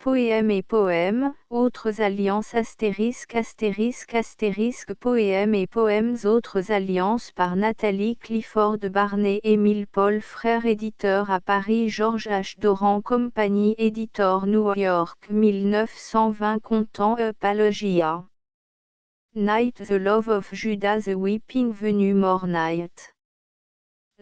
Poème et poèmes, autres alliances poèmes et poèmes autres alliances par Nathalie Clifford Barney Émile Paul frère éditeur à Paris Georges H. Doran Compagnie éditeur New York 1920 Content Apologia Night The Love of Judah The Weeping Venue More Night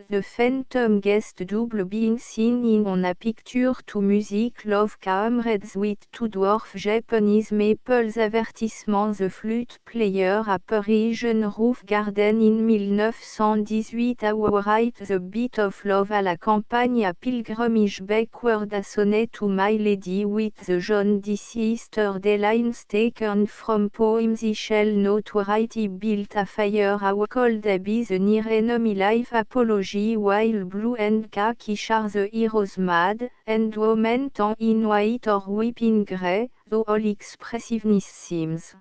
The Phantom Guest Double Being Seen in on a Picture to Music Love Comrades with Two Dwarf Japanese Maples Avertissement The Flute Player à Parisian Roof Garden in 1918 Our Right The Beat of Love à la campagne à Pilgrimage Backward a Sonnet to My Lady with the John D.C. Easter Lines taken from poems I shall not write I built a fire Our cold abbey the near enemy life apology while blue and khaki are the heroes mad, and women tan in white or weeping grey, though all expressiveness seems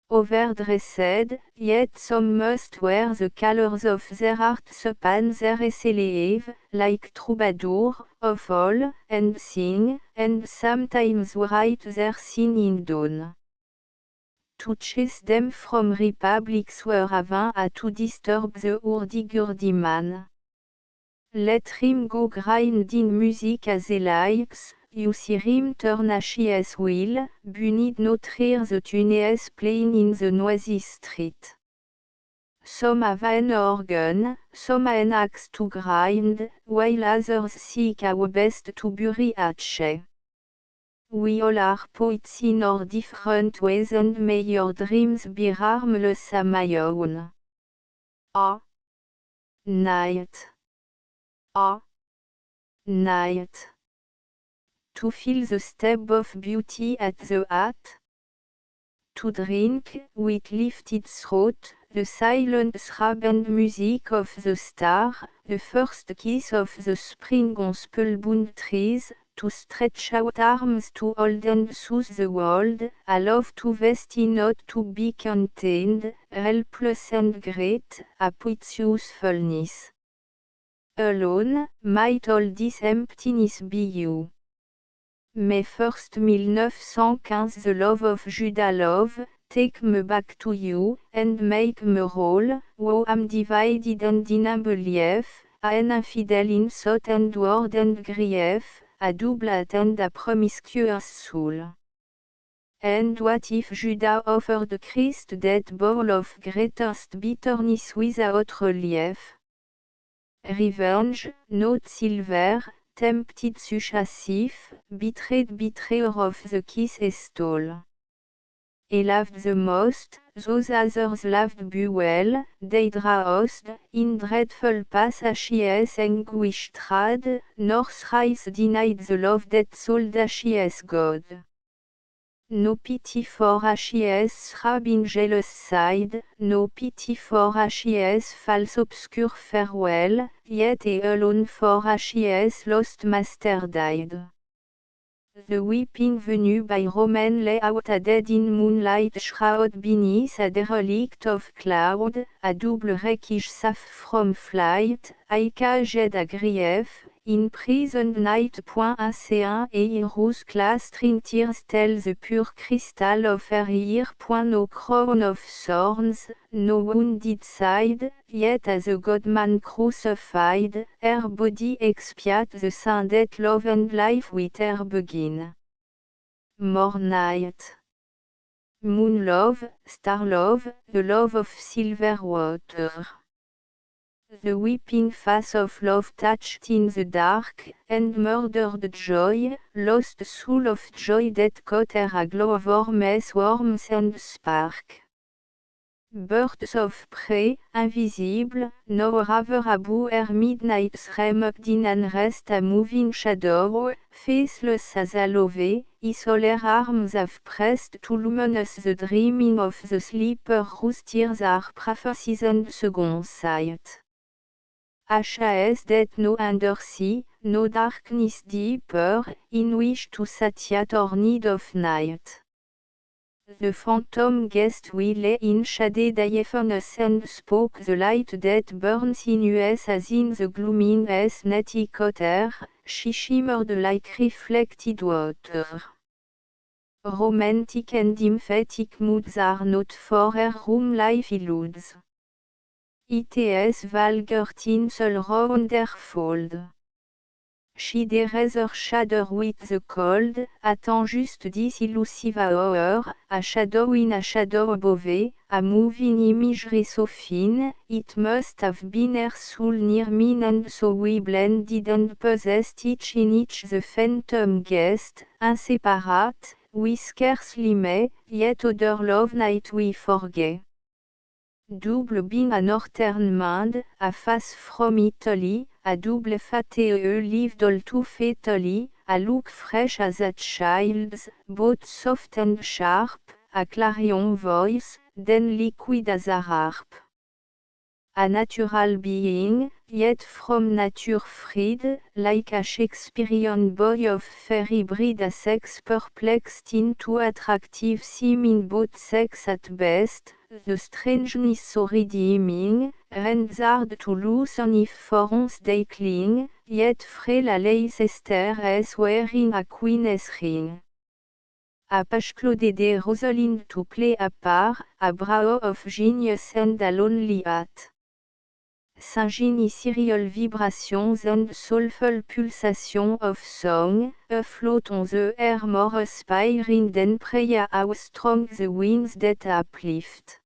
overdressed, yet some must wear the colors of their hearts upon their sleeve, like troubadour, of all, and sing, and sometimes write their sin in dawn. To chase them from republics were having to disturb the hurdy-gurdy man. Let him go grinding music as he likes, you see him turn as will, bunid not hear the tunes playing in the noisy street. Some have an organ, some an axe to grind, while others seek our best to bury hatchet. We all are poets in our different ways and may your dreams be harmless as my own. A night. A night. To feel the step of beauty at the hat. To drink, with lifted throat, the silent throb and music of the star, the first kiss of the spring on spellbound trees. To stretch out arms to hold and soothe the world, a love to vest in not to be contained, helpless and great, a poet's usefulness. Alone, might all this emptiness be you. May 1st 1915 The love of Judah love, take me back to you, and make me whole, woe am divided and in unbelief, an infidel in thought and word and grief, a double and a promiscuous soul. And what if Judah offered Christ that bowl of greatest bitterness without relief? Revenge, not silver, tempted successive, betrayer of the kiss stole. He loved the most, those others loved well, they drowsed, in dreadful passages anguish trad, nor thrice denied the love that sold Ashes God. No pity for Ashes throbbing jealous side, no pity for Ashes false obscure farewell, yet he alone for Ashes lost master died. The weeping venue by Roman lay out a dead in moonlight shroud beneath a derelict of cloud, a double wreckage safe from flight, caged a grief, imprisoned night. Océan et heroes clasped in tears tell the pure crystal of her ear. No crown of thorns, no wounded side, yet as a godman crucified, her body expiate the sin that love and life with her begin. More night. Moon love, star love, the love of silver water. The weeping face of love touched in the dark, and murdered joy, lost soul of joy that caught her aglow of warmth and spark. Birds of prey, invisible, no raver above her midnight swept in and rest a moving shadow, faceless as a love, isolar arms have pressed to luminous the dreaming of the sleeper whose tears are prophecies and second sight. Has that no undersea, no darkness deeper, in which to satiate or need of night. The phantom guest we lay in shaded diaphanous and spoke the light that burns in us as in the glooming as natty cotter, she shimmered like reflected water. Romantic and emphatic moods are not for her room life illudes. Its vulgar tinsel round her fold. She dares her shudder with the cold, attend just this elusive hour, a shadow in a shadow above, a moving imagery so fine, it must have been her soul near me and so we blended and possessed each in each the phantom guest, inseparate, we scarcely may, yet other love night we forget. Double being a northern mind, a face from Italy, a double fate lived all too fatally, a look fresh as a child's, both soft and sharp, a clarion voice, then liquid as a harp. A natural being, yet from nature freed, like a Shakespearean boy of fairy breed, a sex perplexed into attractive seeming both sex at best, the strangeness so redeeming, rends hard to loosen if for once they cling, yet frail a Leicester is wearing a queen's ring. A page Claude de Rosalind to play a part, a brow of genius and a lonely hat. Singing ethereal vibrations and soulful pulsation of song, afloat on the air more aspiring than prayer how strong the winds that uplift.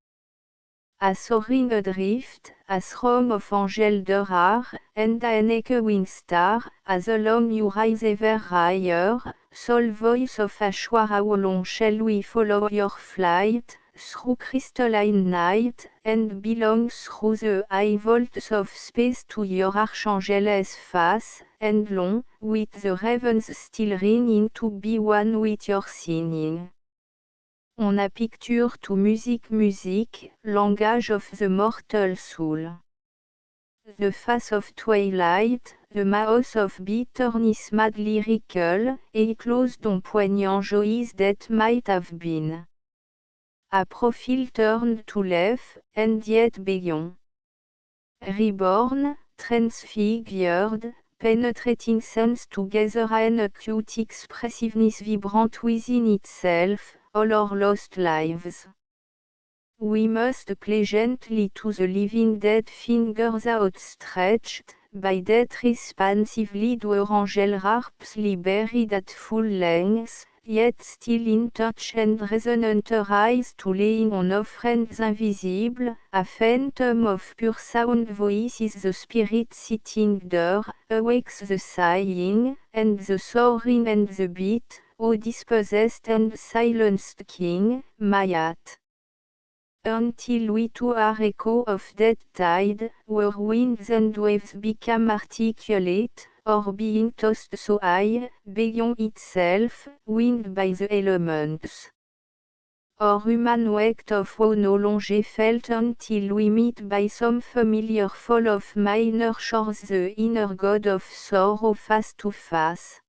A soaring adrift, a throng of angel de rare, and an echoing star, as along you rise ever higher, sole voice of Ashwar, how long shall we follow your flight, through crystalline night, and belong through the high vaults of space to your archangel's face, and long, with the ravens still ringing to be one with your singing. On a picture to music, language of the mortal soul. The face of twilight, the mouth of bitterness mad lyrical, et close ton poignant joys that might have been. A profile turned to life, and yet beyond. Reborn, transfigured, penetrating sense together an acute expressiveness vibrant within itself, all our lost lives. We must play gently to the living dead fingers outstretched, by death responsively to our angel harpsly buried at full length, yet still in touch and resonant eyes to laying on offerings invisible, a phantom of pure sound voice is the spirit sitting there, awakes the sighing, and the soaring and the beat, O dispossessed and silenced king, Mayat. Until we to our echo of dead tide, where winds and waves become articulate, or being tossed so high, beyond itself, wind by the elements. Or human weight of woe no longer felt until we meet by some familiar fall of minor shores the inner god of sorrow face to face.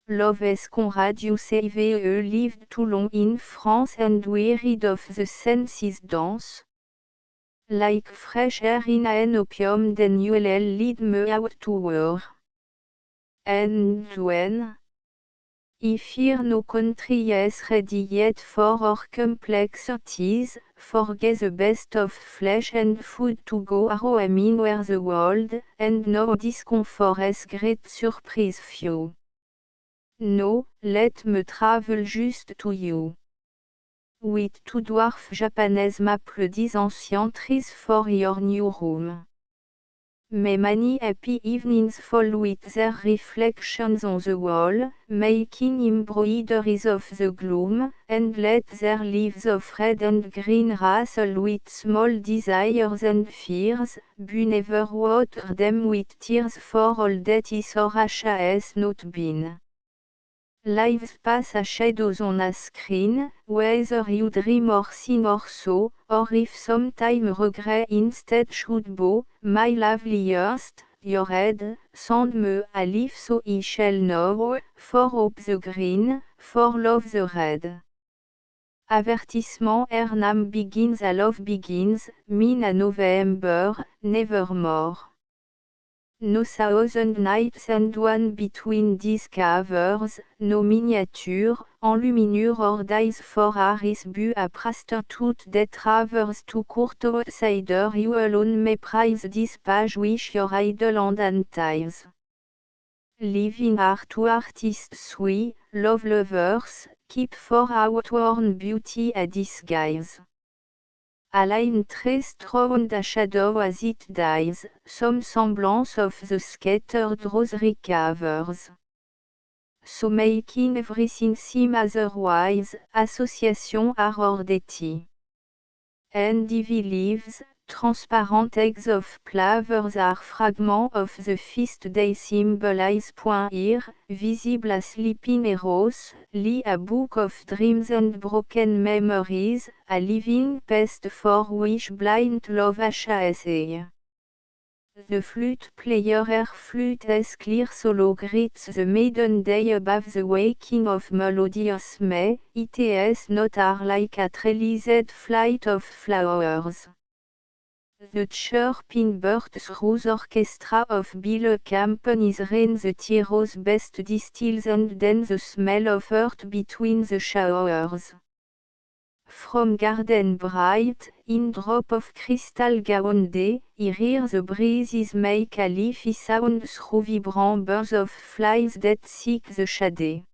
Love is Conrad you save lived too long in France and wearied of the senses dance. Like fresh air in an opium then you'll lead me out to war. And when I fear no country is ready yet for our complexities, forget the best of flesh and food to go a roaming where the world, and no discomfort is great surprise few. No, let me travel just to you. With two dwarf Japanese maple 10 ancient trees for your new room. May many happy evenings fall with their reflections on the wall, making embroideries of the gloom, and let their leaves of red and green rustle with small desires and fears, but never water them with tears for all that is or has not been. Lives pass as shadows on a screen, whether you dream or sing or so, or if sometime regret instead should bow, my loveliest, your head, send me a leaf so I shall know, for hope the green, for love the red. Avertissement her name begins a love begins, mean a November, nevermore. no thousand nights and one between these cavers, no miniature, enluminure or dies for Harris bu a praster tout that travers to court outsider you alone may prize this page wish your idol and anties. Living art to artists we, love lovers, keep for outworn beauty a disguise. A line traced round a shadow as it dies, some semblance of the scattered rose recovers. So making everything seem otherwise, association arordeti. Endivi leaves, transparent eggs of flowers are fragments of the feast they symbolize. Here, visible as sleeping heroes, lie a book of dreams and broken memories, a living past for which blind love has. The flute player air flutes clear solo greets the maiden day above the waking of melodious May, its notes are like a trellised flight of flowers. The chirping bird through orchestra of Bill Campani's rain the hero's best distills and then the smell of earth between the showers. From garden bright, in drop of crystal gowned, I hear the breezes make a leafy sound through vibrant buzz of flies that seek the shade.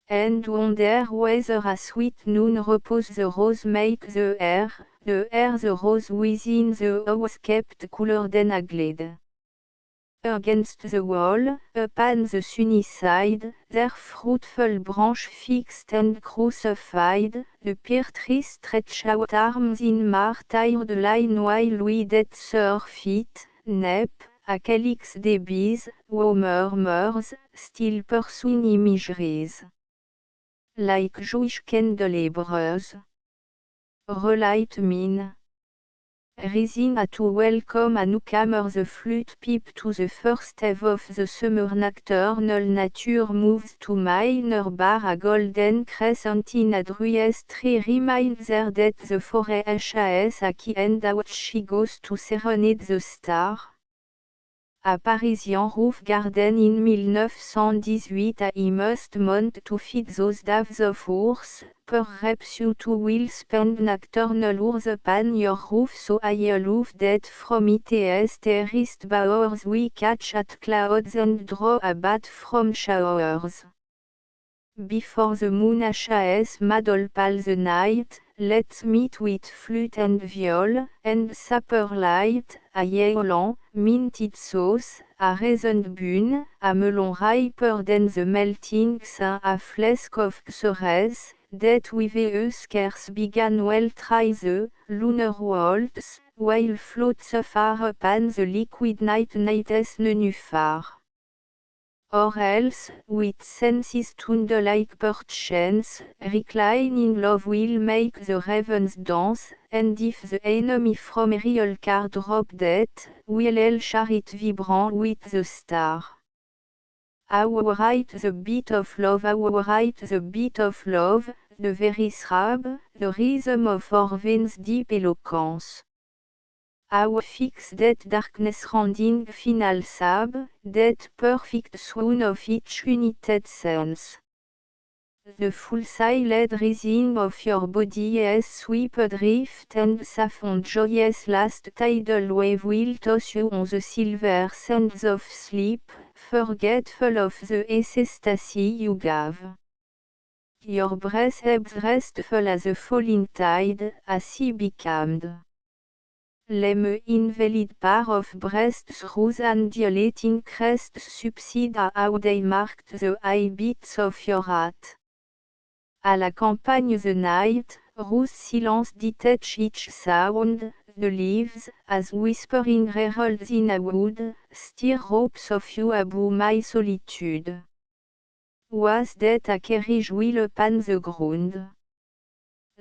And wonder whether a sweet noon repose the rose make the air the rose within the house kept cooler than a glade. Against the wall, upon the sunny side, their fruitful branch fixed and crucified, the pear tree stretch out arms in martyred line while we that surfeit, nep, a calyx des bees, wo murmurs, still pursuing imageries. Like Jewish candelabres. Relight mine. Rising to welcome a newcomer the flute pipe to the first eve of the summer nocturnal nature moves to minor bar a golden crescent in a druiest tree reminds her that the forest has a key and out she goes to serenade the star. A Parisian roof garden in 1918 I must mount to feed those doves of ours, perhaps you too will spend nocturnal hours upon your roof so I aloof that from its terraced bowers we catch at clouds and draw a bath from showers. Before the moon has made all pale the night, let's meet with flute and viol, and supper light, a yellow, minted sauce, a raisin bun, a melon riper than the melting sun, a flask of cerise, that with a scarce began well try the lunar waltz, while floats afar upon the liquid night nights nenufar. Or else, with senses tuned like perchance, reclining love will make the ravens dance, and if the enemy from a real car drop dead, we'll all share it vibrant with the star. How right the beat of love, how right the beat of love, the very throb, the rhythm of our veins deep eloquence. How fix that darkness rending final sab, that perfect swoon of each united sense. The full silent rising of your body is sweep adrift and saffron joyous last tidal wave will toss you on the silver sands of sleep, forgetful of the ecstasy you gave. Your breath ebbs restful as a falling tide, a sea becalmed. L'âme invalid par of breasts through undulating crests subside a how they marked the high beats of your heart. À la campagne the night, whose silence detach each sound, the leaves, as whispering heralds in a wood, stir ropes of you above my solitude. Was that a carriage wheel upon the ground?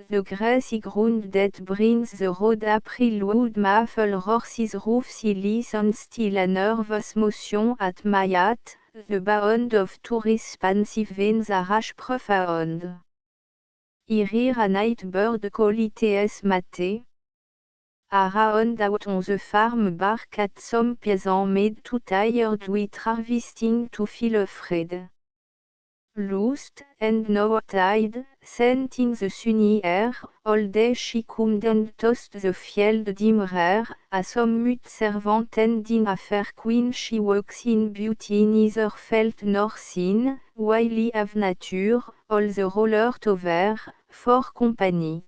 The grassy ground that brings the road April would muffle horses' roofs listen still a nervous motion at my hat, the bound of two responsive veins a rush profound. I hear a night bird call its mate. around out on the farm bark at some peasant made too tired with harvesting to feel afraid. Loosed, and now tied, sent in the sunny air, all day she combed and tossed the field dim rare, a some mute servant tending a fair queen she walks in beauty neither felt nor seen, wily of nature, all the roller over, for company.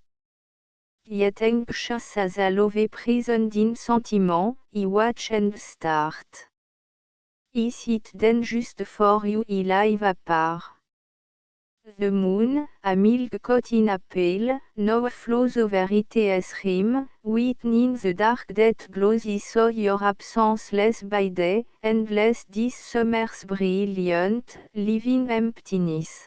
Yet anxious as a love prisoned in sentiment, he watch and start. Is it then just for you he live apart? The moon, a milk caught in a pail, now flows over its rim, whitening the dark that glows I saw your absence less by day, and less this summer's brilliant, living emptiness.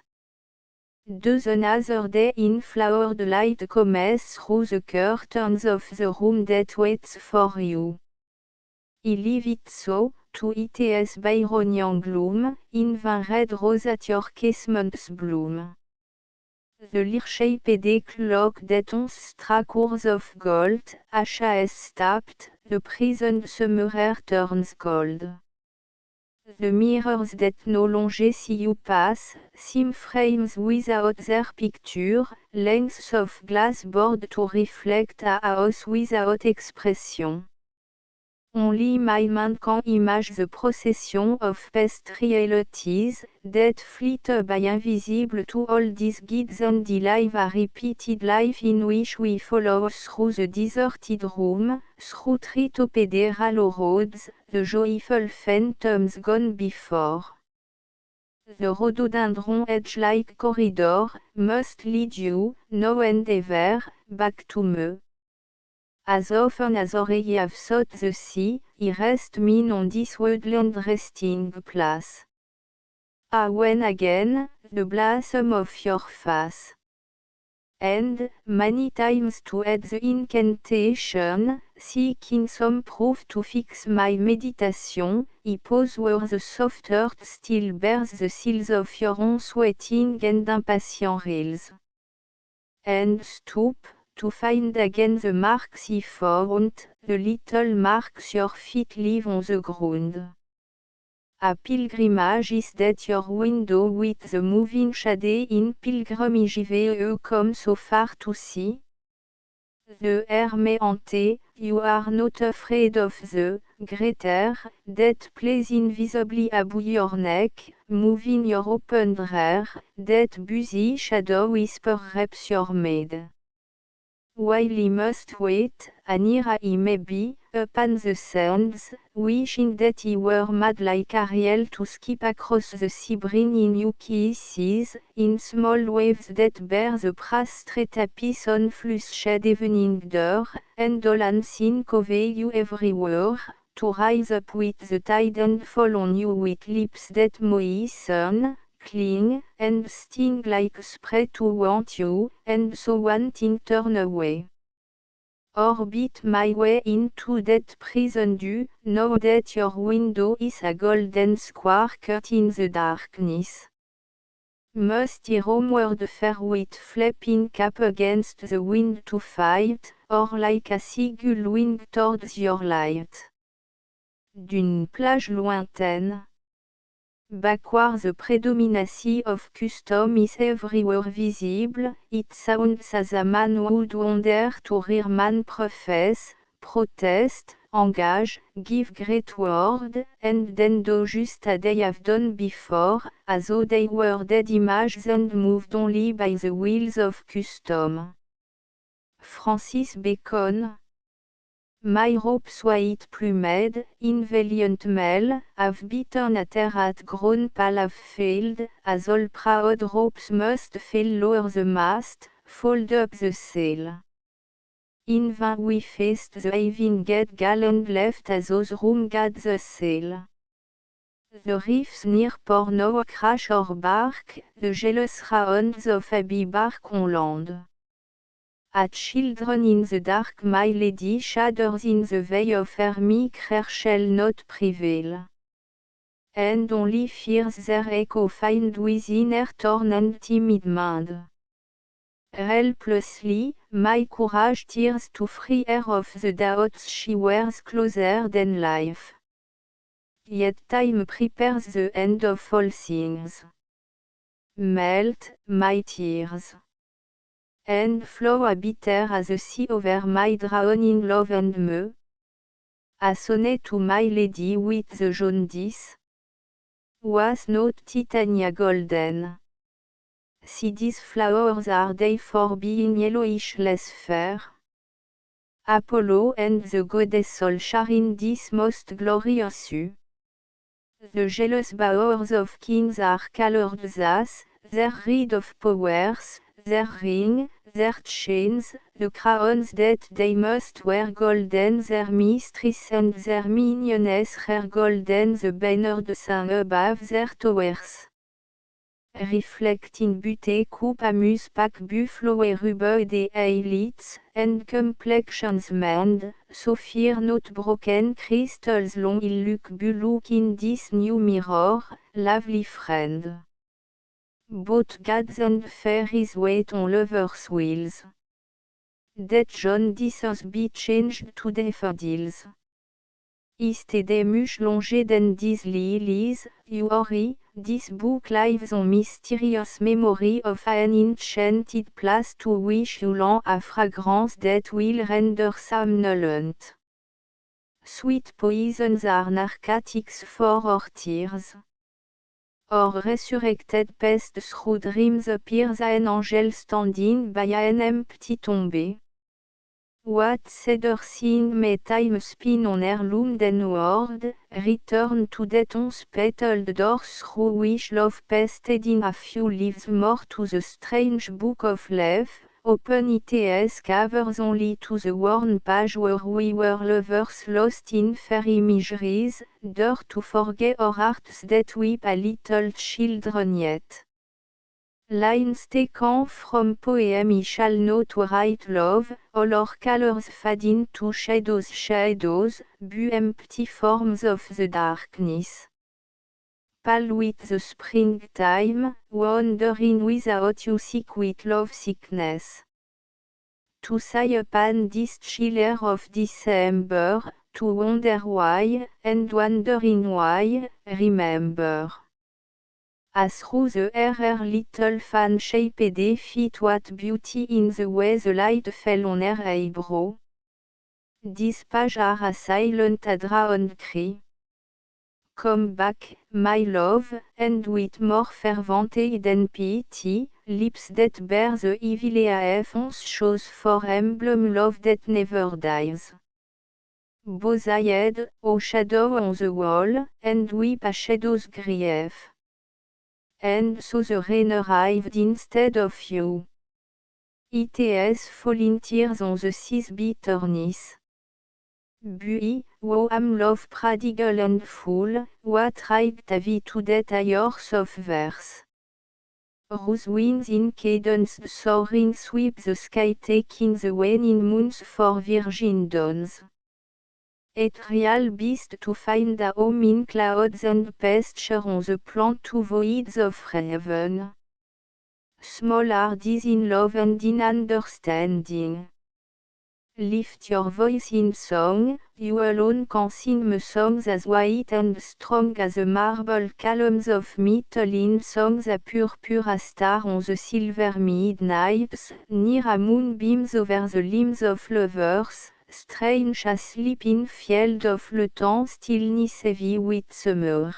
Does another day in flowered light comes through the curtains of the room that waits for you. I leave it so, to its Byronian gloom, in vain red rose at your casement's bloom. The leer-shaped clock that on stracours of gold, has stopped, the prisoned summer air turns cold. The mirrors that no longer see you pass, seem frames without their picture, lengths of glass board to reflect a house without expression. Only my mind can image the procession of past realities, that flit by invisible to all these guides and live a repeated life in which we follow through the deserted room, through tritopederal roads, the joyful phantoms gone before. The rhododendron edge-like corridor, must lead you, now and ever, back to me. As often as I have sought the sea, I rest me on this woodland resting place. Ah, when again, the blossom of your face. And, many times to add the incantation, seeking some proof to fix my meditation, I pause where the soft earth still bears the seals of your own sweating and impatient rills. And stoop, to find again the marks I found, the little marks your feet leave on the ground. A pilgrimage is that your window with the moving shadow in pilgrimage VE come so far to see? The air may haunt, you are not afraid of the greater that plays invisibly above your neck, moving your open air, that busy shadow whisper reps your maid. While he must wait, near he may be, upon the sands, wishing that he were mad like Ariel to skip across the sea bringing you kisses, in small waves that bear the prostrate piece on flushed evening door, and all unseen convey you everywhere, to rise up with the tide and fall on you with lips that moisten, cling, and sting like spray to want you, and so wanting turn away. Orbit my way into that prison dew, now that your window is a golden square cut in the darkness. Must I homeward fare with flapping cap against the wind to fight, or like a seagull wing towards your light? D'une plage lointaine. Backward the predominacy of custom is everywhere visible, it sounds as a man would wonder to hear man profess, protest, engage, give great word, and then do just as they have done before, as though they were dead images and moved only by the wheels of custom. Francis Bacon. My ropes white plumed, in valiant mail, have beaten a terre at grown pale have failed, as all proud ropes must fail lower the mast, fold up the sail. In vain we faced the having get gallant left as those room gat the sail. The reefs near port now crash or bark, the jealous rounds of a bark on land. At children in the dark my lady shudders in the way of her meek shall not prevail. And only fears their echo find within her torn and timid mind. Helplessly, my courage tears to free her of the doubts she wears closer than life. Yet time prepares the end of all things. Melt, my tears. And flow a bitter as a sea over my drowning love and me. A sonnet to my lady with the jaundice. Was not Titania golden? See these flowers are they for being yellowish less fair? Apollo and the goddess all share in this most glorious hue. The jealous bowers of kings are colored thus, their rid of powers, their ring, their chains, the crowns that they must wear golden, their mistress and their minions hair golden, the bannered sun above their towers. Reflecting beauty coupe amuse pack buffalo et ruby des eyelids, and complexions mend, so fear not broken crystals long il look look in this new mirror, lovely friend. Both gods and fairies wait on lovers' wheels. That John Dissons be changed to daffodils. Iste des muches longées than these lilies, Yori, this book lives on mysterious memory of an enchanted place to which you long a fragrance that will render somnolent. Sweet poisons are narcotics for our tears. Or resurrected pest through dreams appears an angel standing by an empty tomb. What cedar scene may time spin on heirloom ward, return to that unspettled door through which love pasted in a few leaves more to the strange book of life, open its covers only to the worn page where we were lovers lost in fairy miseries, dare to forget our hearts that weep a little children yet. Lines taken from poem I shall not write love, all our colors fade into shadows bu empty forms of the darkness. Pale with the springtime, wandering without you sick with love sickness. To sigh upon this chill air of December, to wonder why, and wondering why, remember. As through the air her little fan-shaped feet what beauty in the way the light fell on her eyebrow. This page are a silent a drowned cry. Come back, my love, and with more fervency than pity, lips that bear the evil affons shows for emblem love that never dies. Both eyed, O shadow on the wall, and weep a shadow's grief. And so the rain arrived instead of you. Its falling tears on the sea's bitterness. Bui, wo am love prodigal and full, what right have I to that hours of verse? Rose winds in cadence soaring sweep the sky taking the waning moons for virgin dawns. Ethereal beast to find a home in clouds and pasture on the plant to voids of heaven. Small are these in love and in understanding. Lift your voice in song, you alone can sing me songs as white and strong as the marble columns of metal in songs a purple a star on the silver midnights, near a moonbeams over the limbs of lovers, strange as sleep in field of le temps stillness heavy with summer.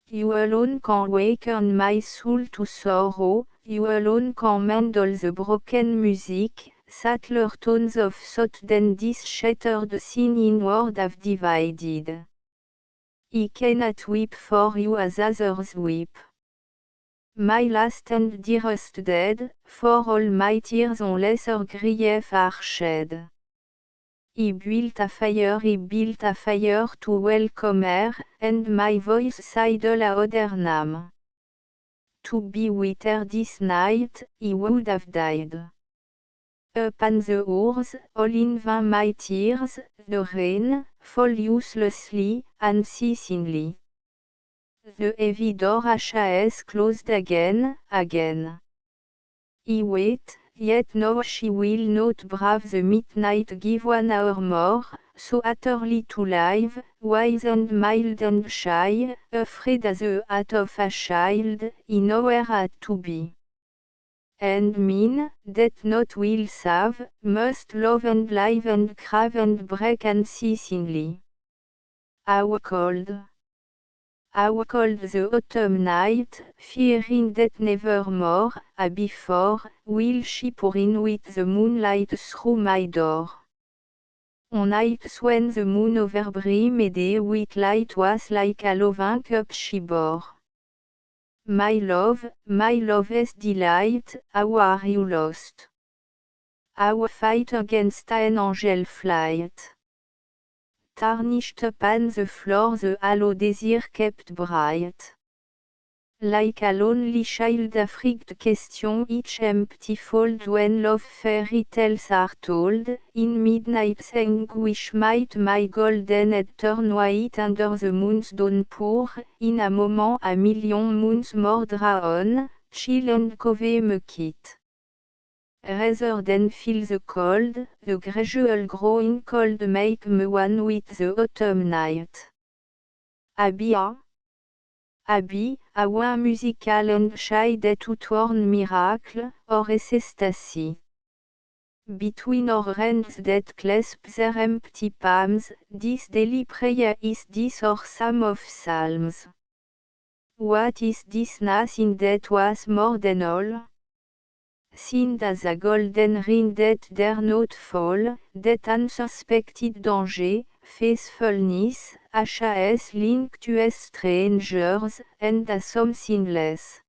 You alone can waken my soul to sorrow, you alone can mend all the broken music, subtler tones of thought than this shattered scene inward have divided. I cannot weep for you as others weep. My last and dearest dead, for all my tears on lesser grief are shed. I built a fire to welcome her, and my voice sighed a louder name. To be with her this night, I would have died. Upon the oars, all in vain my tears, the rain, fall uselessly, unceasingly. The heavy door has closed again. I wait, Yet now she will not brave the midnight, give 1 hour more, so utterly to live, wise and mild and shy, afraid as the heart of a child, in nowhere had to be. And mean, that not will save, must love and live and crave and break unceasingly. How cold the autumn night, fearing that nevermore, before, will she pour in with the moonlight through my door. On nights when the moon overbrim a day with light was like a loving cup she bore. My love's delight, how are you lost? How fight against an angel flight? Tarnished upon the floor the halo desire kept bright. Like a lonely child affrighted question each empty fold when love fairy tales are told, in midnight's anguish might my golden head turn white under the moon's downpour, in a moment a million moons more drawn, chill and cove me quitte. Rather than feel the cold, the gradual growing cold make me one with the autumn night. Abby, a one musical and shy that outworn miracle, or ecstasy. Between our hands that clasp their empty palms, this daily prayer is this or psalm of psalms. What is this nothing that was more than all? Seemed as a golden ring that dare not fall, that unsuspected danger, faithfulness, HAS linked to strangers, and a something less.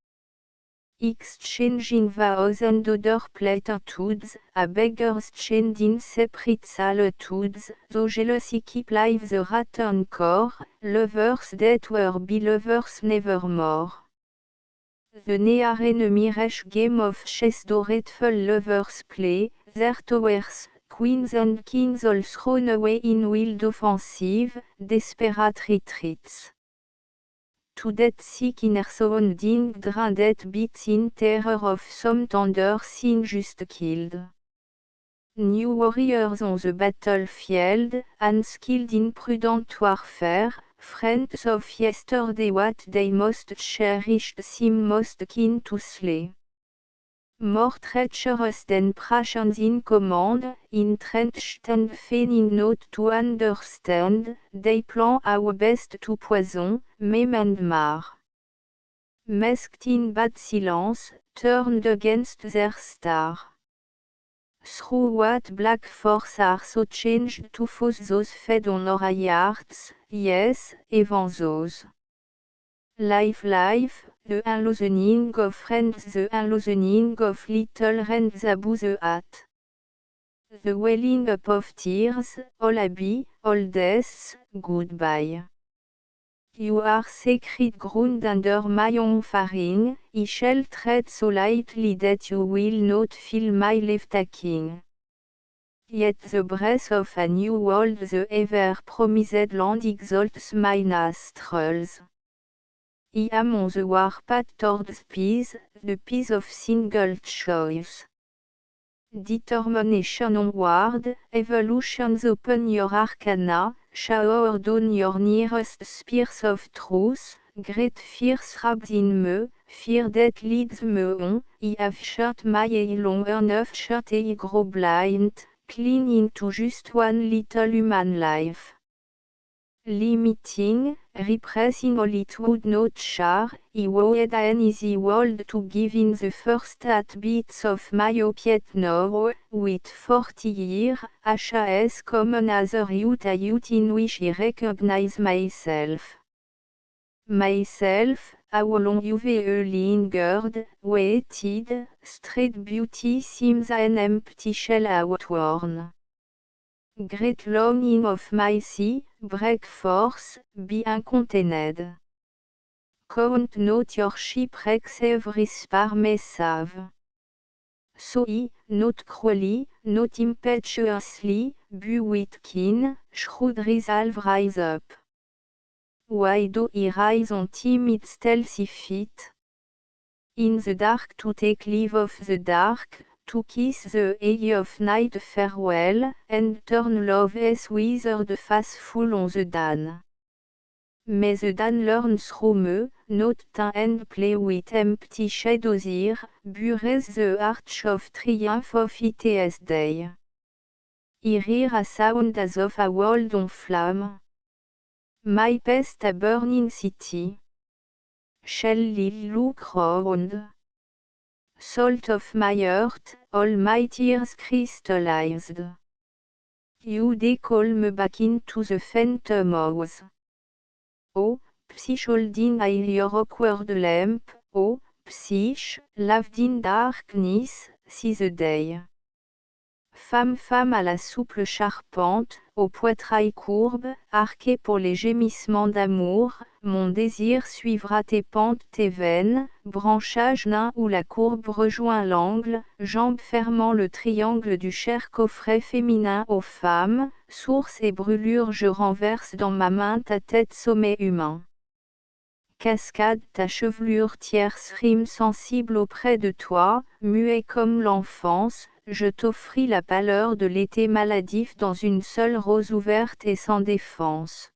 Exchanging vows and other platitudes, a beggar's chained in separate solitudes, though jealousy keep live the rat encore, lovers that were be lovers nevermore. The near enemy resh game of chess doreful lovers play, their towers, queens and kings all thrown away in wild offensive, desperate retreats. To that sick inner sounding drain that beats in terror of some tender sin just killed. New warriors on the battlefield, unskilled in prudent warfare, friends of yesterday what they most cherished seem most keen to slay. More treacherous than Prussians in command, entrenched and feigning not to understand, they plan how best to poison, maim and mar. Masked in bad silence, turned against their star. Through what black force are so changed to foes those fed on our hearts, yes, even those. Life, the unloosening of friends, the unloosening of little hands above the hat. The welling up of tears, all happy, all deaths, goodbye. You are sacred ground under my offering, I shall tread so lightly that you will not feel my left taking. Yet the breath of a new world, the ever-promised land exalts my nostrils. I am on the warpath towards peace, the peace of single choice. Determination onward, evolutions open your arcana, shower down your nearest spears of truth, great fears wrapped in me, fear that leads me on, I have shut my eye long enough shut I grow blind, clinging to just one little human life. Limiting, repressing all it would not share, I vowed an easy world to give in the first heartbeats of my opiate now, with 40 years, HAS come another youth, a youth in which I recognize myself. Myself, how long you've lingered, waited, straight beauty seems an empty shell outworn. Great longing of my sea, break forth, be uncontained. Count not your shipwrecks every spar may save. So I, not cruelly, not impetuously, but with keen, shrewd resolve rise up. Why do I rise on timid stealthy feet? In the dark to take leave of the dark, to kiss the eye of night farewell, and turn love as withered face full on the dan. May the dan learn through me, not and play with empty shadows here, bures the arch of triumph of its day. Hear a sound as of a world on flame. My past a burning city. Shall I look round? Salt of my heart, all my tears crystallized. You they call me back into the phantom house. Oh, Psyche holding your awkward lamp, oh, Psyche, laved in darkness, see the day. Femme, femme à la souple charpente, au poitrail courbe, arqué pour les gémissements d'amour, mon désir suivra tes pentes, tes veines, branchage nain où la courbe rejoint l'angle, jambes fermant le triangle du cher coffret féminin aux femmes, source et brûlure je renverse dans ma main ta tête sommet humain. Cascade ta chevelure tierce rime sensible auprès de toi, muet comme l'enfance, je t'offris la pâleur de l'été maladif dans une seule rose ouverte et sans défense.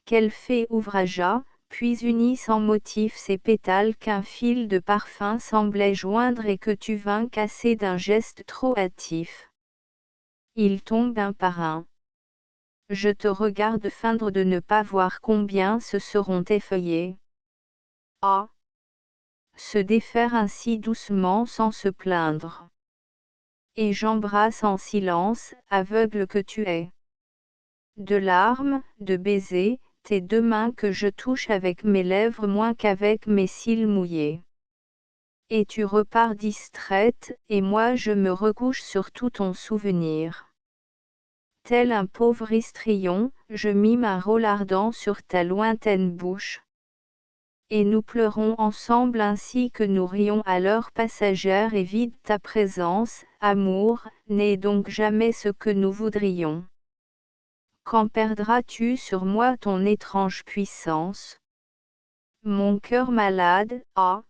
Quelle fée ouvragea, puis unit sans motif ces pétales qu'un fil de parfum semblait joindre et que tu vins casser d'un geste trop hâtif. Ils tombent un par un. Je te regarde feindre de ne pas voir combien se seront effeuillés. Ah! Se défaire ainsi doucement sans se plaindre. Et j'embrasse en silence, aveugle que tu es. De larmes, de baisers, tes deux mains que je touche avec mes lèvres moins qu'avec mes cils mouillés. Et tu repars distraite, et moi je me recouche sur tout ton souvenir. Tel un pauvre histrion, je mime un rôle ardent sur ta lointaine bouche. Et nous pleurons ensemble ainsi que nous rions à l'heure passagère et vide ta présence, amour, n'est donc jamais ce que nous voudrions. Quand perdras-tu sur moi ton étrange puissance? Mon cœur malade, ah!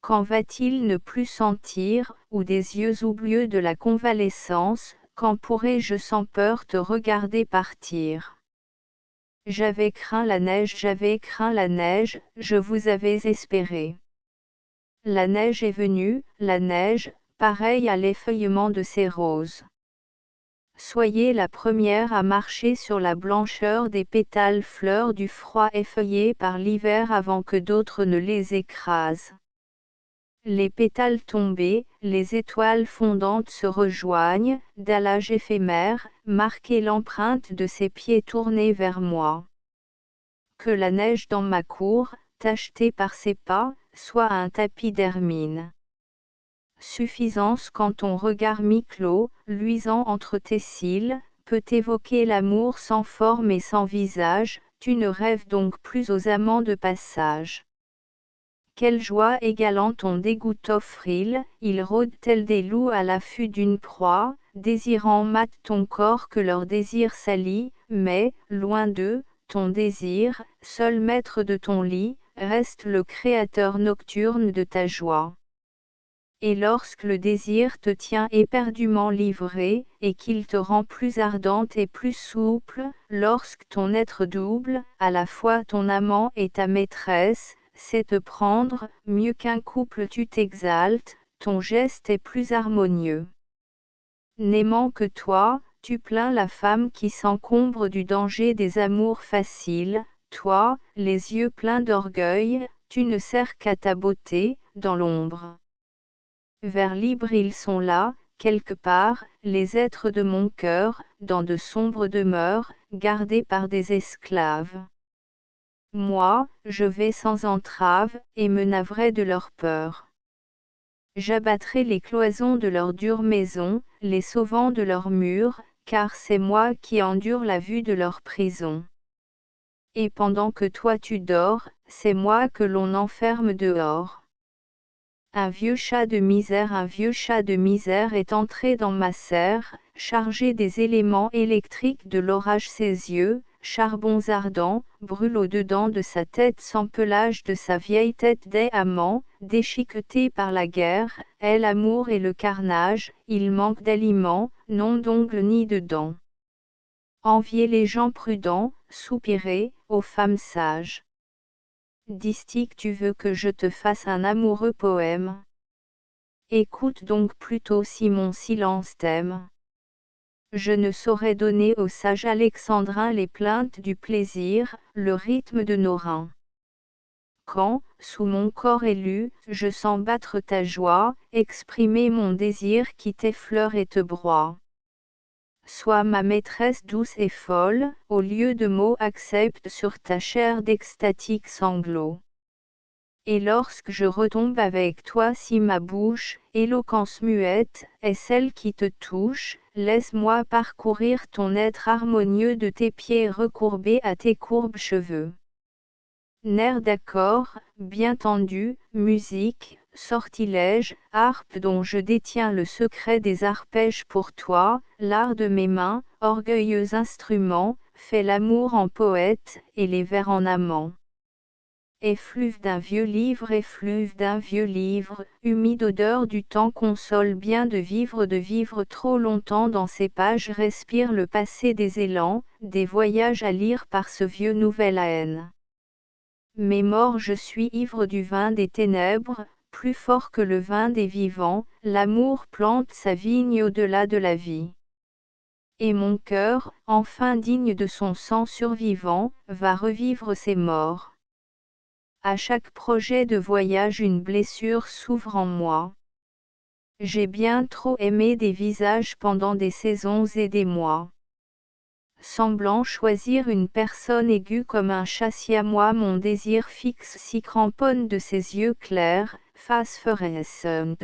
Quand va-t-il ne plus sentir, ou des yeux oublieux de la convalescence, quand pourrai-je sans peur te regarder partir? J'avais craint la neige, je vous avais espéré. La neige est venue, la neige, pareille à l'effeuillement de ces roses. Soyez la première à marcher sur la blancheur des pétales fleurs du froid effeuillés par l'hiver avant que d'autres ne les écrasent. Les pétales tombés, les étoiles fondantes se rejoignent, d'allage éphémère, marquer l'empreinte de ses pieds tournés vers moi. Que la neige dans ma cour, tachetée par ses pas, soit un tapis d'hermine. Suffisance quand ton regard mi-clos, luisant entre tes cils, peut évoquer l'amour sans forme et sans visage, tu ne rêves donc plus aux amants de passage. Quelle joie égalant ton dégoût frêle, ils rôdent tels des loups à l'affût d'une proie, désirant mat ton corps que leur désir salit, mais, loin d'eux, ton désir, seul maître de ton lit, reste le créateur nocturne de ta joie. Et lorsque le désir te tient éperdument livré, et qu'il te rend plus ardente et plus souple, lorsque ton être double, à la fois ton amant et ta maîtresse, sait te prendre, mieux qu'un couple tu t'exaltes, ton geste est plus harmonieux. N'aimant que toi, tu plains la femme qui s'encombre du danger des amours faciles, toi, les yeux pleins d'orgueil, tu ne sers qu'à ta beauté, dans l'ombre. Vers libre ils sont là, quelque part, les êtres de mon cœur, dans de sombres demeures, gardés par des esclaves. Moi, je vais sans entrave, et me naverai de leur peur. J'abattrai les cloisons de leur dure maison, les sauvant de leurs murs, car c'est moi qui endure la vue de leur prison. Et pendant que toi tu dors, c'est moi que l'on enferme dehors. Un vieux chat de misère est entré dans ma serre, chargé des éléments électriques de l'orage. Ses yeux, charbons ardents, brûlent au-dedans de sa tête sans pelage de sa vieille tête d'amant, déchiquetée par la guerre, est l'amour et le carnage, il manque d'aliments, non d'ongles ni de dents. Envier les gens prudents, soupirer, aux femmes sages. Distique, tu veux que je te fasse un amoureux poème? Écoute donc plutôt si mon silence t'aime. Je ne saurais donner aux sages alexandrins les plaintes du plaisir, le rythme de nos reins. Quand, sous mon corps élu, je sens battre ta joie, exprimer mon désir qui t'effleure et te broie. Sois ma maîtresse douce et folle, au lieu de mots accepte sur ta chair d'extatiques sanglots. Et lorsque je retombe avec toi si ma bouche, éloquence muette, est celle qui te touche, laisse-moi parcourir ton être harmonieux de tes pieds recourbés à tes courbes cheveux. Nerfs d'accord, bien tendus, musique, sortilège, harpe dont je détiens le secret des arpèges pour toi, l'art de mes mains, orgueilleux instrument, fait l'amour en poète, et les vers en amant. Effluve d'un vieux livre, effluve d'un vieux livre, humide odeur du temps console bien de vivre trop longtemps dans ces pages respire le passé des élans, des voyages à lire par ce vieux nouvel à haine. Mais mort je suis ivre du vin des ténèbres, plus fort que le vin des vivants, l'amour plante sa vigne au-delà de la vie. Et mon cœur, enfin digne de son sang survivant, va revivre ses morts. À chaque projet de voyage une blessure s'ouvre en moi. J'ai bien trop aimé des visages pendant des saisons et des mois. Semblant choisir une personne aiguë comme un chat siamois, mon désir fixe s'y cramponne de ses yeux clairs, phosphorescents.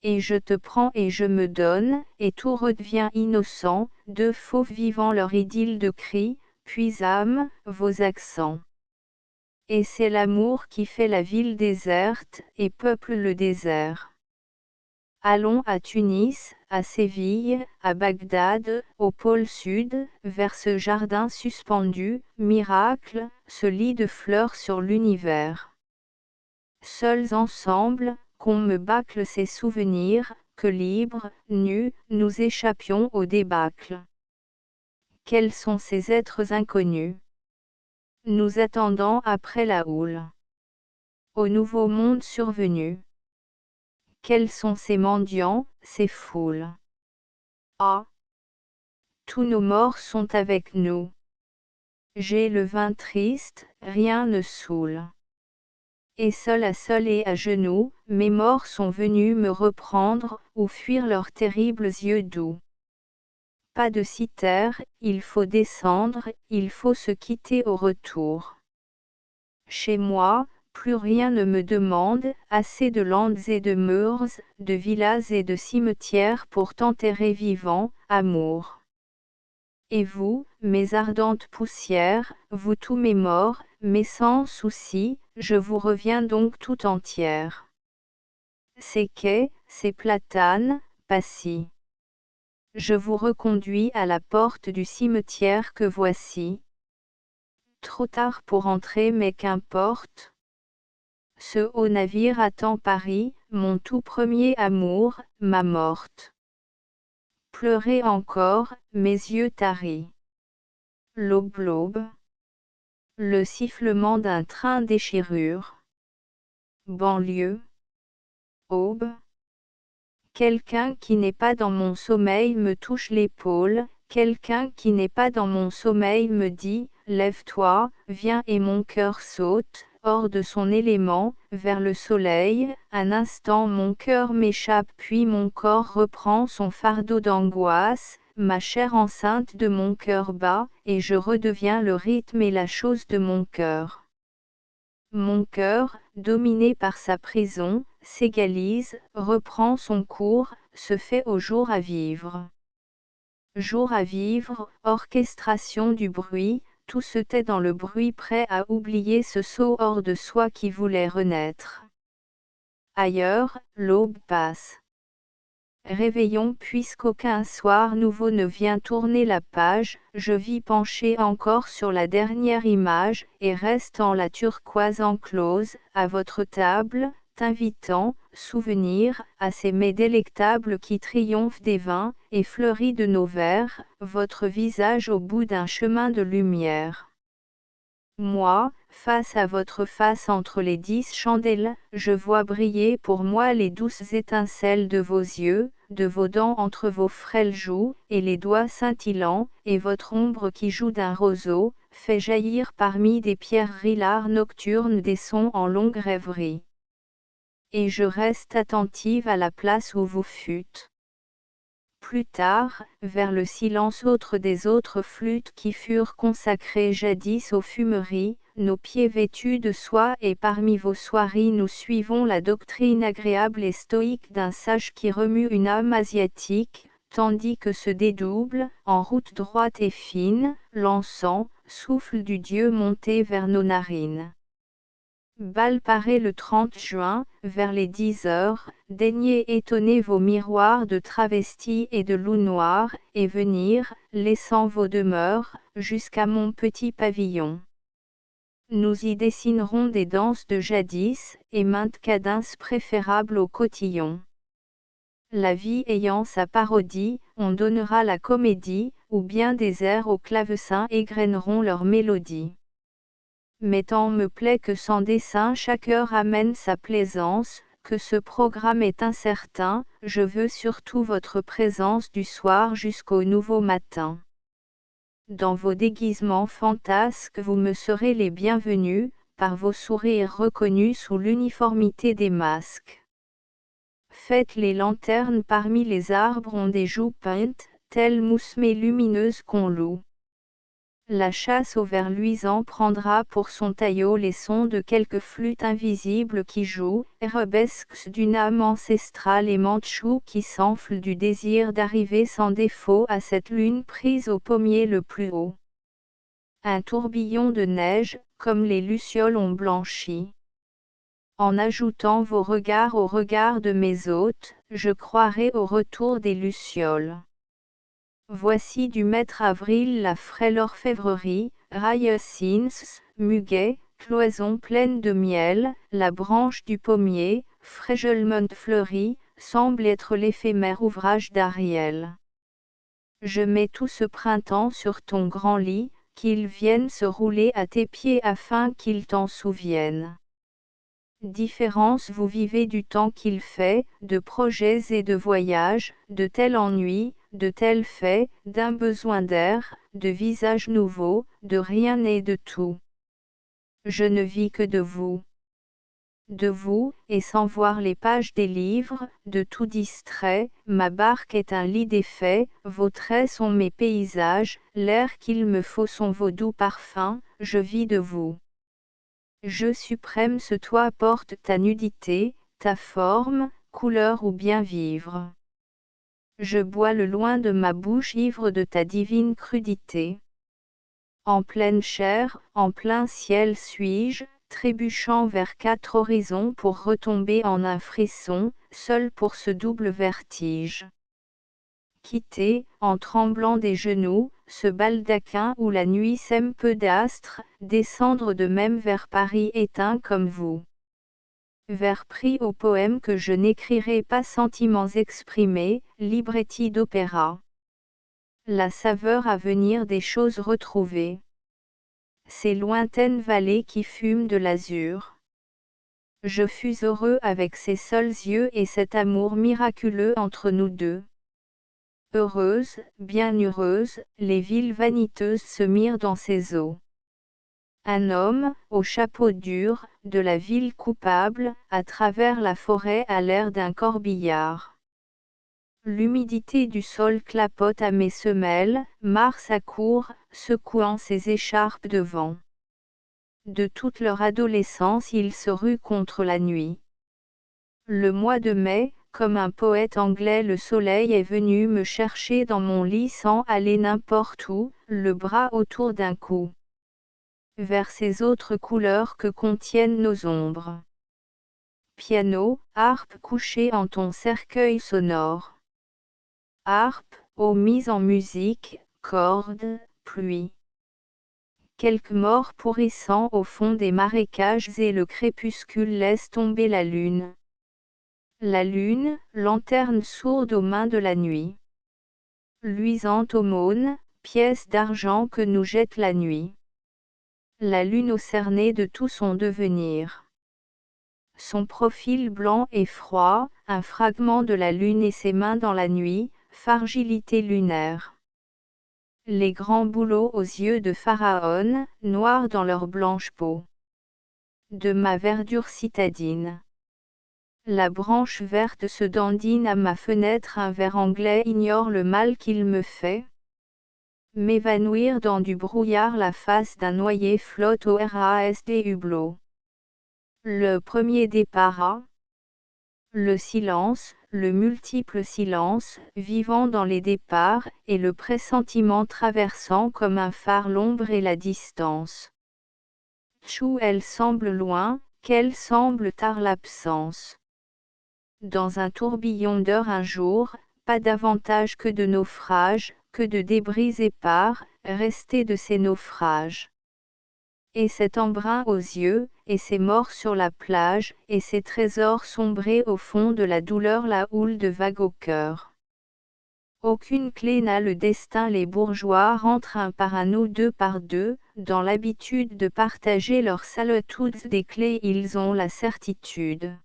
Et je te prends et je me donne, et tout redevient innocent, deux fauves vivant leur idylle de cris, puis âme, vos accents. Et c'est l'amour qui fait la ville déserte, et peuple le désert. Allons à Tunis, à Séville, à Bagdad, au pôle sud, vers ce jardin suspendu, miracle, ce lit de fleurs sur l'univers. Seuls ensemble, qu'on me bâcle ces souvenirs, que libres, nus, nous échappions au débâcle. Quels sont ces êtres inconnus? Nous attendant après la houle. Au nouveau monde survenu. Quels sont ces mendiants, ces foules? Ah! Tous nos morts sont avec nous. J'ai le vin triste, rien ne saoule. Et seul et à genoux, mes morts sont venus me reprendre, ou fuir leurs terribles yeux doux. Pas de cithère, il faut descendre, il faut se quitter au retour. Chez moi, plus rien ne me demande, assez de landes et de murs, de villas et de cimetières pour t'enterrer vivant, amour. Et vous, mes ardentes poussières, vous tous mes morts, mais sans souci, je vous reviens donc tout entière. Ces quais, ces platanes, passy. Je vous reconduis à la porte du cimetière que voici. Trop tard pour entrer mais qu'importe. Ce haut navire attend Paris, mon tout premier amour, ma morte. Pleurez encore, mes yeux taris. L'aube, l'aube. Le sifflement d'un train déchirure. Banlieue. Aube. Quelqu'un qui n'est pas dans mon sommeil me touche l'épaule, quelqu'un qui n'est pas dans mon sommeil me dit, lève-toi, viens et mon cœur saute, hors de son élément, vers le soleil, un instant mon cœur m'échappe puis mon corps reprend son fardeau d'angoisse, ma chair enceinte de mon cœur bat, et je redeviens le rythme et la chose de mon cœur. Mon cœur, dominé par sa prison, s'égalise, reprend son cours, se fait au jour à vivre. Jour à vivre, orchestration du bruit, tout se tait dans le bruit prêt à oublier ce sot hors de soi qui voulait renaître. Ailleurs, l'aube passe. réveillon puisqu'aucun soir nouveau ne vient tourner la page, je vis penché encore sur la dernière image, et restant la turquoise enclose, à votre table, t'invitant, souvenir, à ces mets délectables qui triomphent des vins, et fleuris de nos verres, votre visage au bout d'un chemin de lumière. Moi, face à votre face entre les 10 chandelles, je vois briller pour moi les douces étincelles de vos yeux, de vos dents entre vos frêles joues, et les doigts scintillants, et votre ombre qui joue d'un roseau, fait jaillir parmi des pierreries l'art nocturne des sons en longue rêverie. Et je reste attentive à la place où vous fûtes. Plus tard, vers le silence autre des autres flûtes qui furent consacrées jadis aux fumeries, nos pieds vêtus de soie et parmi vos soieries nous suivons la doctrine agréable et stoïque d'un sage qui remue une âme asiatique, tandis que se dédouble, en route droite et fine, l'encens, souffle du Dieu monté vers nos narines. Bal paré le 30 juin, vers les 10 heures, daignez étonner vos miroirs de travestis et de loups noirs, et venir, laissant vos demeures, jusqu'à mon petit pavillon. Nous y dessinerons des danses de jadis, et maintes cadences préférables au cotillon. La vie ayant sa parodie, on donnera la comédie, ou bien des airs au clavecin égrèneront leur mélodie. Mais tant me plaît que sans dessein chaque heure amène sa plaisance, que ce programme est incertain, je veux surtout votre présence du soir jusqu'au nouveau matin. Dans vos déguisements fantasques vous me serez les bienvenus, par vos sourires reconnus sous l'uniformité des masques. Faites les lanternes parmi les arbres ont des joues peintes, telles moussemées lumineuses qu'on loue. La chasse au ver luisant prendra pour son taillot les sons de quelques flûtes invisibles qui jouent, arabesques d'une âme ancestrale et mandchou qui s'enfle du désir d'arriver sans défaut à cette lune prise au pommier le plus haut. Un tourbillon de neige, comme les lucioles ont blanchi. En ajoutant vos regards aux regards de mes hôtes, je croirai au retour des lucioles. Voici du maître avril la frêle orfèvrerie, hyacinths, muguets, cloisons pleines de miel, la branche du pommier, fraîchement fleurie, semble être l'éphémère ouvrage d'Ariel. Je mets tout ce printemps sur ton grand lit, qu'il vienne se rouler à tes pieds afin qu'il t'en souvienne. Différence vous vivez du temps qu'il fait, de projets et de voyages, de tels ennuis, de tels faits, d'un besoin d'air, de visages nouveaux, de rien et de tout. Je ne vis que de vous. De vous, et sans voir les pages des livres, de tout distrait, ma barque est un lit défait, vos traits sont mes paysages, l'air qu'il me faut sont vos doux parfums, je vis de vous. Je suprême ce toi porte ta nudité, ta forme, couleur ou bien vivre. Je bois le loin de ma bouche ivre de ta divine crudité. En pleine chair, en plein ciel suis-je, trébuchant vers 4 horizons pour retomber en un frisson, seul pour ce double vertige. Quitter, en tremblant des genoux, ce baldaquin où la nuit sème peu d'astres, descendre de même vers Paris éteint comme vous. Vers pris au poème que je n'écrirai pas sentiments exprimés, libretti d'opéra. La saveur à venir des choses retrouvées. Ces lointaines vallées qui fument de l'azur. Je fus heureux avec ces seuls yeux et cet amour miraculeux entre nous deux. Heureuse, bien heureuse, les villes vaniteuses se mirent dans ses eaux. Un homme, au chapeau dur, de la ville coupable, à travers la forêt à l'air d'un corbillard. L'humidité du sol clapote à mes semelles, Mars accourt, secouant ses écharpes de vent. De toute leur adolescence ils se ruent contre la nuit. Le mois de mai, comme un poète anglais le soleil est venu me chercher dans mon lit sans aller n'importe où, le bras autour d'un cou. Vers ces autres couleurs que contiennent nos ombres. Piano, harpe couchée en ton cercueil sonore. harpe, eau mise en musique, cordes, pluie. Quelques morts pourrissant au fond des marécages et le crépuscule laisse tomber la lune. La lune, lanterne sourde aux mains de la nuit. Luisante aumône, pièce d'argent que nous jette la nuit. La lune au cerné de tout son devenir. Son profil blanc et froid, un fragment de la lune et ses mains dans la nuit, fragilité lunaire. Les grands bouleaux aux yeux de Pharaon, noirs dans leur blanche peau. De ma verdure citadine. La branche verte se dandine à ma fenêtre, un ver anglais ignore le mal qu'il me fait. M'évanouir dans du brouillard, la face d'un noyé flotte au ras des hublots. Le premier départ. Le silence, le multiple silence, vivant dans les départs, et le pressentiment traversant comme un phare l'ombre et la distance. Chou, elle semble loin, qu'elle semble tard l'absence. Dans un tourbillon d'heures un jour, pas davantage que de naufrages, que de débris épars, restés de ces naufrages. Et cet embrun aux yeux, et ces morts sur la plage, et ces trésors sombrés au fond de la douleur, la houle de vagues au cœur. Aucune clé n'a le destin, les bourgeois rentrent un par un ou deux par deux, dans l'habitude de partager leurs solitudes, des clés ils ont la certitude.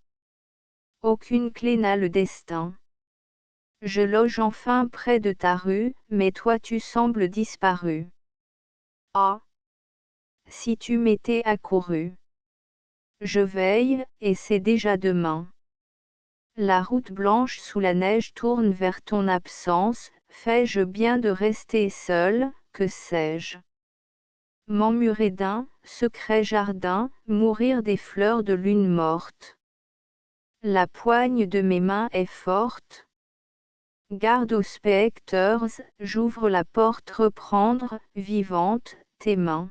Aucune clé n'a le destin. Je loge enfin près de ta rue, mais toi tu sembles disparu. Ah! Si tu m'étais accouru. Je veille, et c'est déjà demain. La route blanche sous la neige tourne vers ton absence, fais-je bien de rester seul, que sais-je? M'emmurer d'un secret jardin, mourir des fleurs de lune morte. La poigne de mes mains est forte. Garde aux spectres, j'ouvre la porte, reprendre, vivante, tes mains.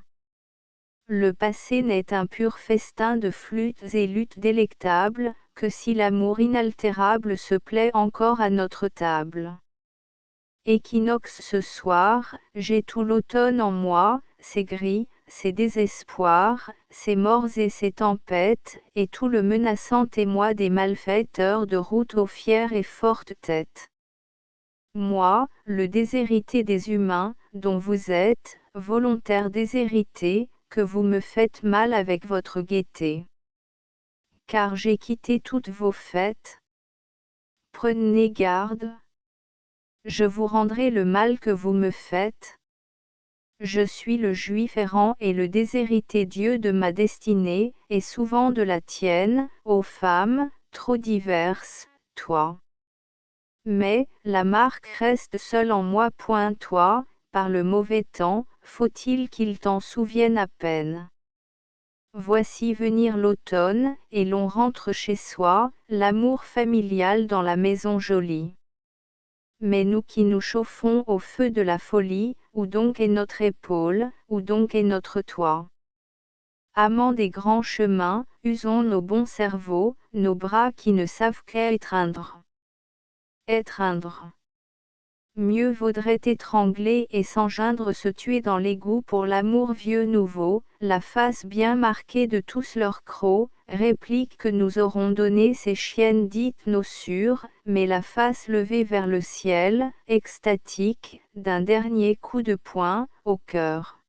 Le passé n'est un pur festin de flûtes et luttes délectables, que si l'amour inaltérable se plaît encore à notre table. Équinoxe ce soir, j'ai tout l'automne en moi, ses gris, ses désespoirs, ses morts et ses tempêtes, et tout le menaçant émoi des malfaiteurs de route aux fières et fortes têtes. Moi, le déshérité des humains, dont vous êtes, volontaire déshérité, que vous me faites mal avec votre gaieté. Car j'ai quitté toutes vos fêtes. Prenez garde. Je vous rendrai le mal que vous me faites. Je suis le juif errant et le déshérité Dieu de ma destinée, et souvent de la tienne, ô femme, trop diverse, toi. Mais, la marque reste seule en moi, point toi, par le mauvais temps, faut-il qu'il t'en souvienne à peine. Voici venir l'automne, et l'on rentre chez soi, l'amour familial dans la maison jolie. Mais nous qui nous chauffons au feu de la folie, où donc est notre épaule, où donc est notre toit? Amants des grands chemins, usons nos bons cerveaux, nos bras qui ne savent qu'étreindre. Étreindre. Mieux vaudrait étrangler et s'engeindre, se tuer dans l'égout pour l'amour vieux nouveau, la face bien marquée de tous leurs crocs, réplique que nous auront donné ces chiennes dites nos sûres, mais la face levée vers le ciel, extatique, d'un dernier coup de poing, au cœur.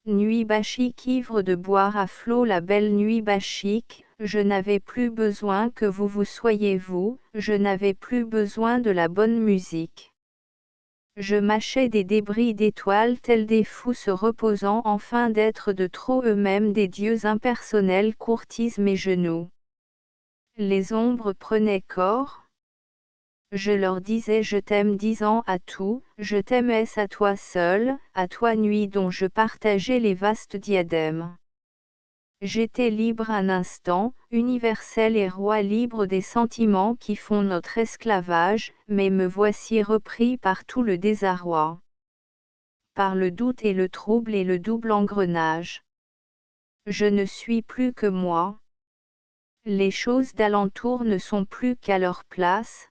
Nuit bachique, ivre de boire à flot, la belle nuit bachique, je n'avais plus besoin que vous vous soyez vous, je n'avais plus besoin de la bonne musique. Je mâchais des débris d'étoiles tels des fous se reposant enfin d'être de trop eux-mêmes des dieux impersonnels courtisent mes genoux. Les ombres prenaient corps. Je leur disais je t'aime disant à tout, je t'aimais à toi seul, à toi nuit dont je partageais les vastes diadèmes. J'étais libre un instant, universel et roi libre des sentiments qui font notre esclavage, mais me voici repris par tout le désarroi. Par le doute et le trouble et le double engrenage. Je ne suis plus que moi. Les choses d'alentour ne sont plus qu'à leur place.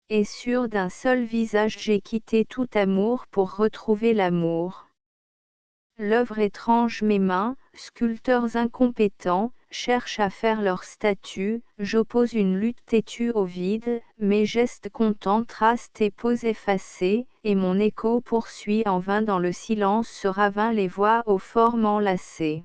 Et sûr d'un seul visage j'ai quitté tout amour pour retrouver l'amour. L'œuvre étrange mes mains, sculpteurs incompétents, cherchent à faire leur statue, j'oppose une lutte têtue au vide, mes gestes contents tracent tes poses effacées, et mon écho poursuit en vain dans le silence se ravin les voix aux formes enlacées.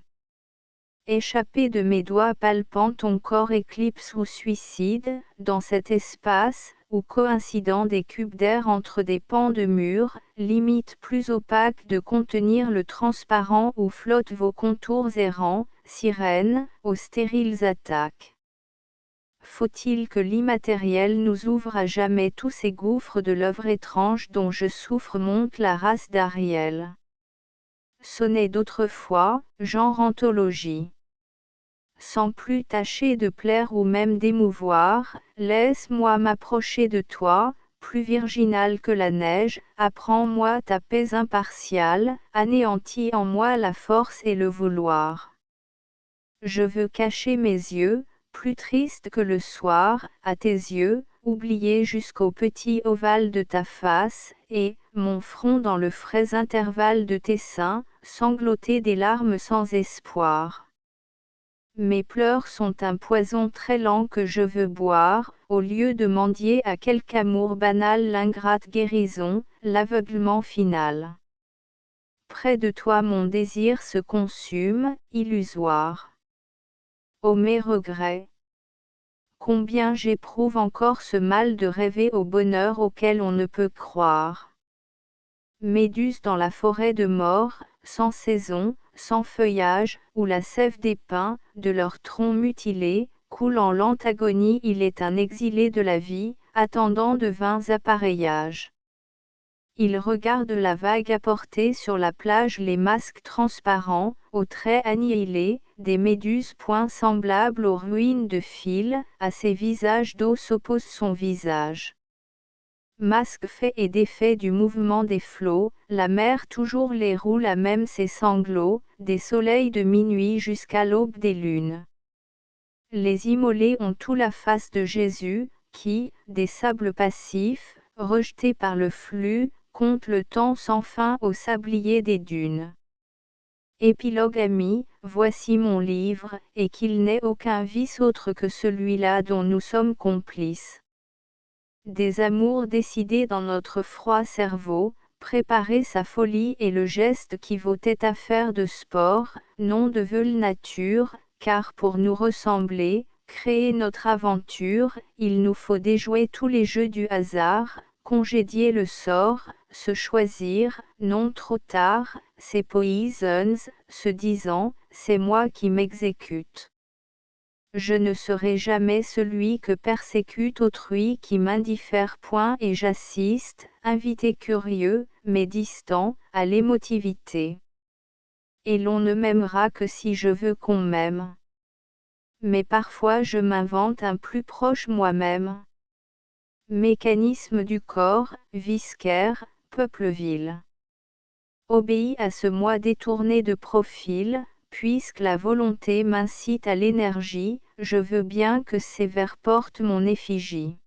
Échappé de mes doigts palpant ton corps éclipse ou suicide, dans cet espace, où coïncident des cubes d'air entre des pans de murs, limite plus opaque de contenir le transparent où flottent vos contours errants, sirènes, aux stériles attaques. Faut-il que l'immatériel nous ouvre à jamais tous ces gouffres de l'œuvre étrange dont je souffre monte la race d'Ariel. Sonnet d'autrefois, genre anthologie. Sans plus tâcher de plaire ou même d'émouvoir, laisse-moi m'approcher de toi, plus virginal que la neige, apprends-moi ta paix impartiale, anéantis en moi la force et le vouloir. Je veux cacher mes yeux, plus tristes que le soir, à tes yeux, oubliés jusqu'au petit ovale de ta face, et, mon front dans le frais intervalle de tes seins, sangloter des larmes sans espoir. Mes pleurs sont un poison très lent que je veux boire, au lieu de mendier à quelque amour banal l'ingrate guérison, l'aveuglement final. Près de toi mon désir se consume, illusoire. Ô mes regrets! Combien j'éprouve encore ce mal de rêver au bonheur auquel on ne peut croire. Méduse dans la forêt de mort, sans saison, sans feuillage, où la sève des pins, de leurs troncs mutilés, coule en lente agonie. Il est un exilé de la vie, attendant de vains appareillages. Il regarde la vague apporter sur la plage les masques transparents, aux traits annihilés, des méduses point semblables aux ruines de fil, à ces visages d'eau s'oppose son visage. Masque fait et défait du mouvement des flots, la mer toujours les roule à même ses sanglots, des soleils de minuit jusqu'à l'aube des lunes. Les immolés ont tout la face de Jésus, qui, des sables passifs, rejetés par le flux, compte le temps sans fin au sablier des dunes. Épilogue ami, voici mon livre, et qu'il n'ait aucun vice autre que celui-là dont nous sommes complices. Des amours décidés dans notre froid cerveau, préparer sa folie et le geste qui vaut est affaire de sport, non de veule nature, car pour nous ressembler, créer notre aventure, il nous faut déjouer tous les jeux du hasard, congédier le sort, se choisir, non trop tard, c'est poisons, se disant, c'est moi qui m'exécute. Je ne serai jamais celui que persécute autrui qui m'indiffère point et j'assiste, invité curieux, mais distant, à l'émotivité. Et l'on ne m'aimera que si je veux qu'on m'aime. Mais parfois je m'invente un plus proche moi-même. Mécanisme du corps, viscère, peuple-ville. Obéis à ce moi détourné de profil, puisque la volonté m'incite à l'énergie, je veux bien que ces vers portent mon effigie.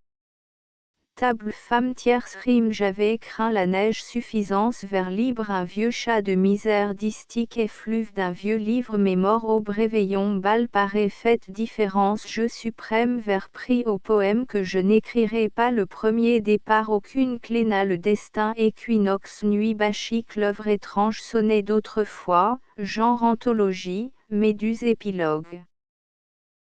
Table femme tierce rime j'avais craint la neige suffisance vers libre un vieux chat de misère distique effluve d'un vieux livre mes morts au réveillon balle paraît faite différence jeu suprême vers prix au poème que je n'écrirai pas le premier départ aucune clé n'a le destin équinoxe nuit bachique l'œuvre étrange sonnet d'autrefois, genre anthologie, méduse épilogue.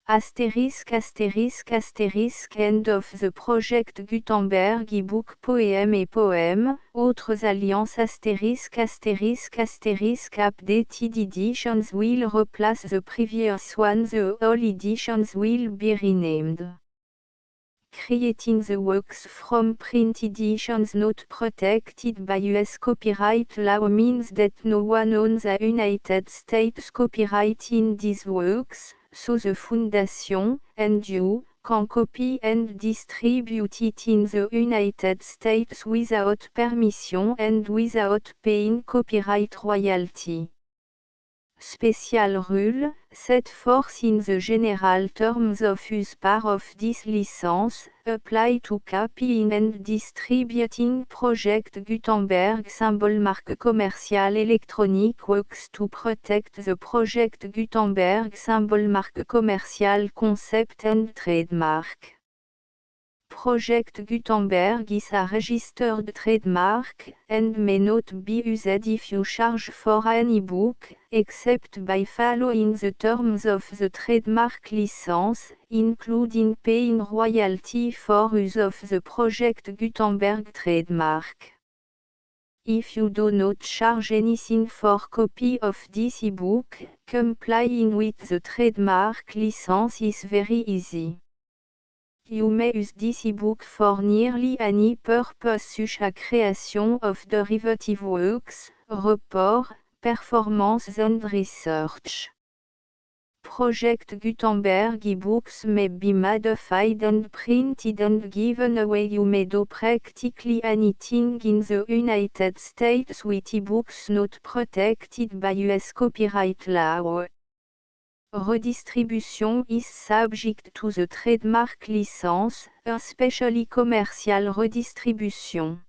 Astérisque astérisque astérisque End of the Project Gutenberg e-book Poème et Poème, autres alliances astérisque astérisque astérisque Updated editions will replace the previous one the all editions will be renamed. Creating the works from print editions not protected by US copyright law means that no one owns the United States copyright in these works. So the Foundation, and you, can copy and distribute it in the United States without permission and without paying copyright royalty. Special rule, set forth in the general terms of use part of this license, apply to copying and distributing Project Gutenberg symbol marque commercial electronic works to protect the Project Gutenberg symbol marque commercial concept and trademark. Project Gutenberg is a registered trademark, and may not be used if you charge for an e-book, except by following the terms of the trademark license, including paying royalty for use of the Project Gutenberg trademark. If you do not charge anything for copy of this e-book, complying with the trademark license is very easy. You may use this ebook for nearly any purpose such as creation of derivative works, report, performance and research. Project Gutenberg ebooks may be modified and printed and given away. You may do practically anything in the United States with ebooks not protected by US copyright law. Redistribution is subject to the trademark license, especially commercial redistribution.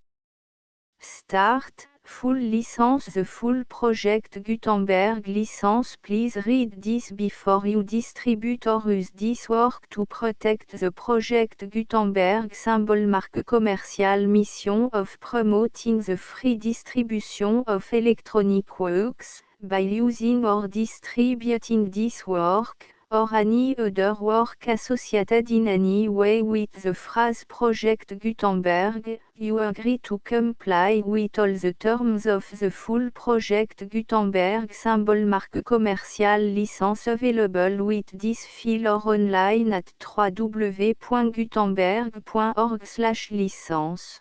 Start, full license. The full Project Gutenberg license. Please read this before you distribute or use this work to protect the Project Gutenberg symbol marque commercial mission of promoting the free distribution of electronic works, by using or distributing this work, or any other work associated in any way with the phrase Project Gutenberg, you agree to comply with all the terms of the full Project Gutenberg symbol marque commercial license available with this file or online at www.gutenberg.org/licence.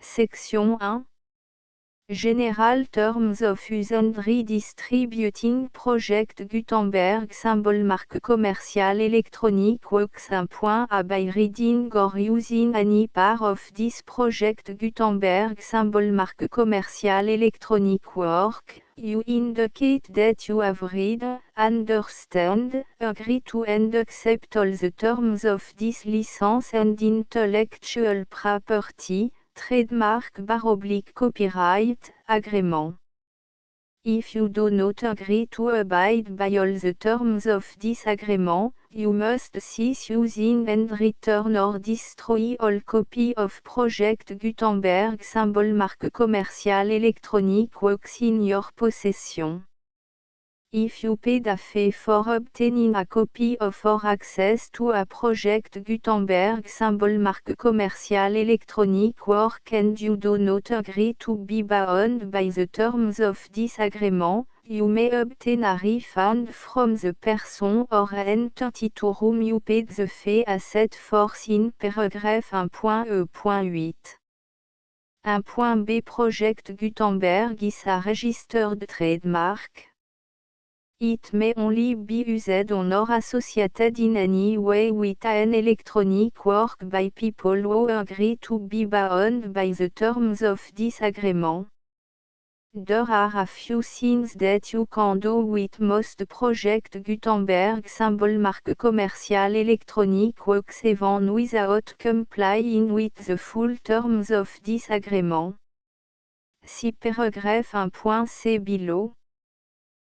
Section 1. General Terms of Use and Redistributing Project Gutenberg symbol marque commercial electronic works. 1.a By reading or using any part of this Project Gutenberg symbol marque commercial electronic work, you indicate that you have read, understand, agree to and accept all the terms of this license and intellectual property, trademark/copyright, agreement. If you do not agree to abide by all the terms of this agreement, you must cease using and return or destroy all copy of Project Gutenberg symbol marque commercial electronic works in your possession. If you paid a fee for obtaining a copy of or access to a Project Gutenberg symbol marque commercial electronic work and you do not agree to be bound by the terms of this agreement, you may obtain a refund from the person or entity to whom you paid the fee as set forth in paragraph 1.e.8. 1.b Project Gutenberg is a registered trademark. It may only be used on or associated in any way with an electronic work by people who agree to be bound by the terms of this agreement. There are a few things that you can do with most Project Gutenberg symbol marque commercial electronic works even without complying with the full terms of this agreement. See paragraph 1.c below.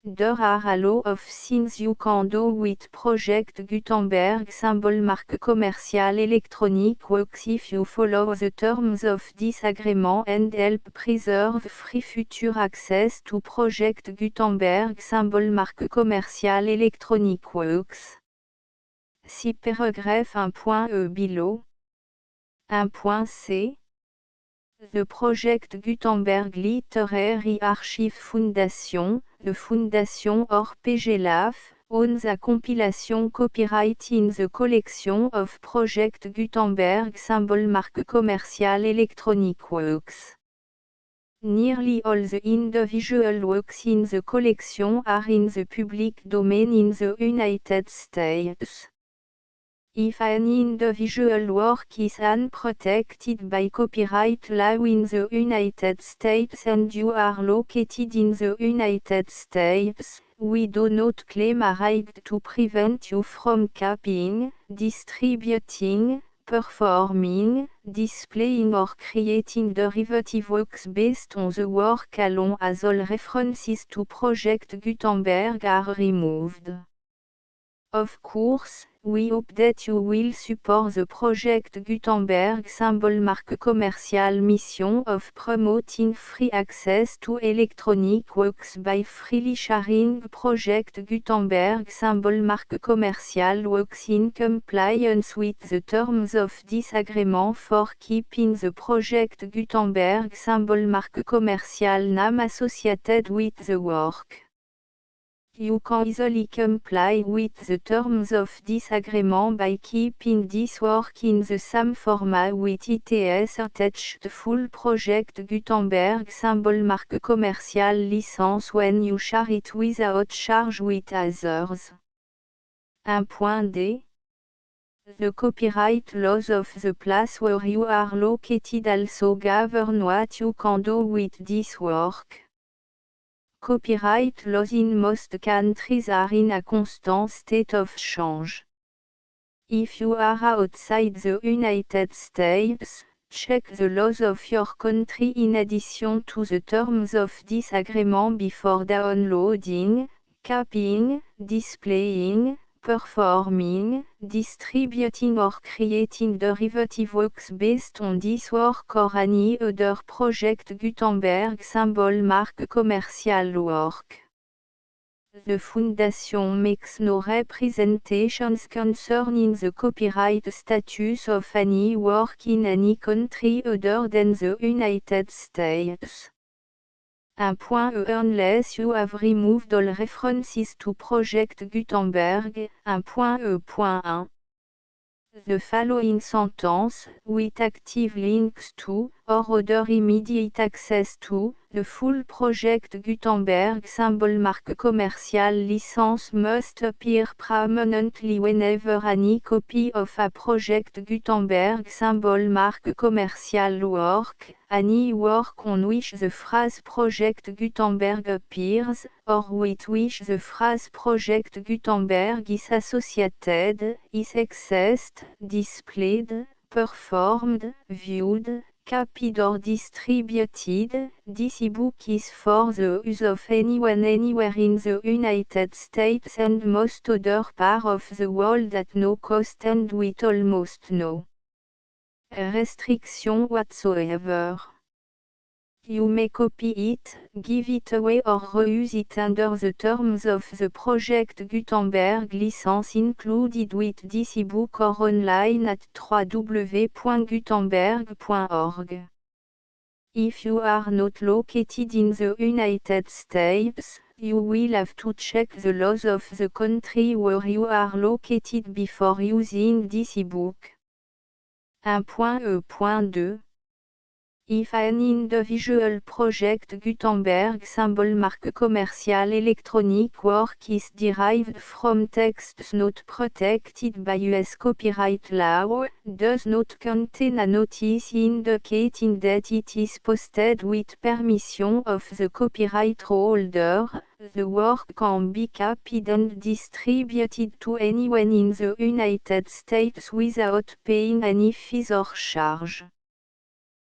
There are a lot of things you can do with Project Gutenberg symbol marque commercial electronic works if you follow the terms of this agreement and help preserve free future access to Project Gutenberg symbol marque commercial electronic works. See paragraph 1.e below. 1.c The Project Gutenberg Literary Archive Foundation, the Foundation or PGLAF, owns a compilation copyright in the collection of Project Gutenberg symbol marque commercial electronic works. Nearly all the individual works in the collection are in the public domain in the United States. If an individual work is unprotected by copyright law in the United States and you are located in the United States, we do not claim a right to prevent you from copying, distributing, performing, displaying or creating derivative works based on the work alone as all references to Project Gutenberg are removed. Of course, we hope that you will support the Project Gutenberg symbol marque commercial mission of promoting free access to electronic works by freely sharing Project Gutenberg symbol marque commercial works in compliance with the terms of this agreement for keeping the Project Gutenberg symbol marque commercial name associated with the work. You can easily comply with the terms of this agreement by keeping this work in the same format with its attached full Project Gutenberg symbol marque commercial license when you share it without charge with others. 1.d. The copyright laws of the place where you are located also govern what you can do with this work. Copyright laws in most countries are in a constant state of change. If you are outside the United States, check the laws of your country in addition to the terms of this agreement before downloading, copying, displaying, performing, distributing or creating derivative works based on this work or any other Project Gutenberg symbol marque commercial work. The Foundation makes no representations concerning the copyright status of any work in any country other than the United States. 1.e Unless you have removed all references to Project Gutenberg. 1.e.1 The following sentence, with active links to, or other immediate access to, the full Project Gutenberg symbol marque commercial license must appear prominently whenever any copy of a Project Gutenberg symbol marque commercial work, any work on which the phrase Project Gutenberg appears, or with which the phrase Project Gutenberg is associated, is accessed, displayed, performed, viewed, copied or distributed. This ebook is for the use of anyone anywhere in the United States and most other parts of the world at no cost and with almost no restriction whatsoever. You may copy it, give it away or reuse it under the terms of the Project Gutenberg license included with this ebook or online at www.gutenberg.org. If you are not located in the United States, you will have to check the laws of the country where you are located before using this ebook. 1.e.2 If an individual Project Gutenberg symbol marque commercial electronic work is derived from texts not protected by US copyright law, does not contain a notice indicating that it is posted with permission of the copyright holder, the work can be copied and distributed to anyone in the United States without paying any fees or charge.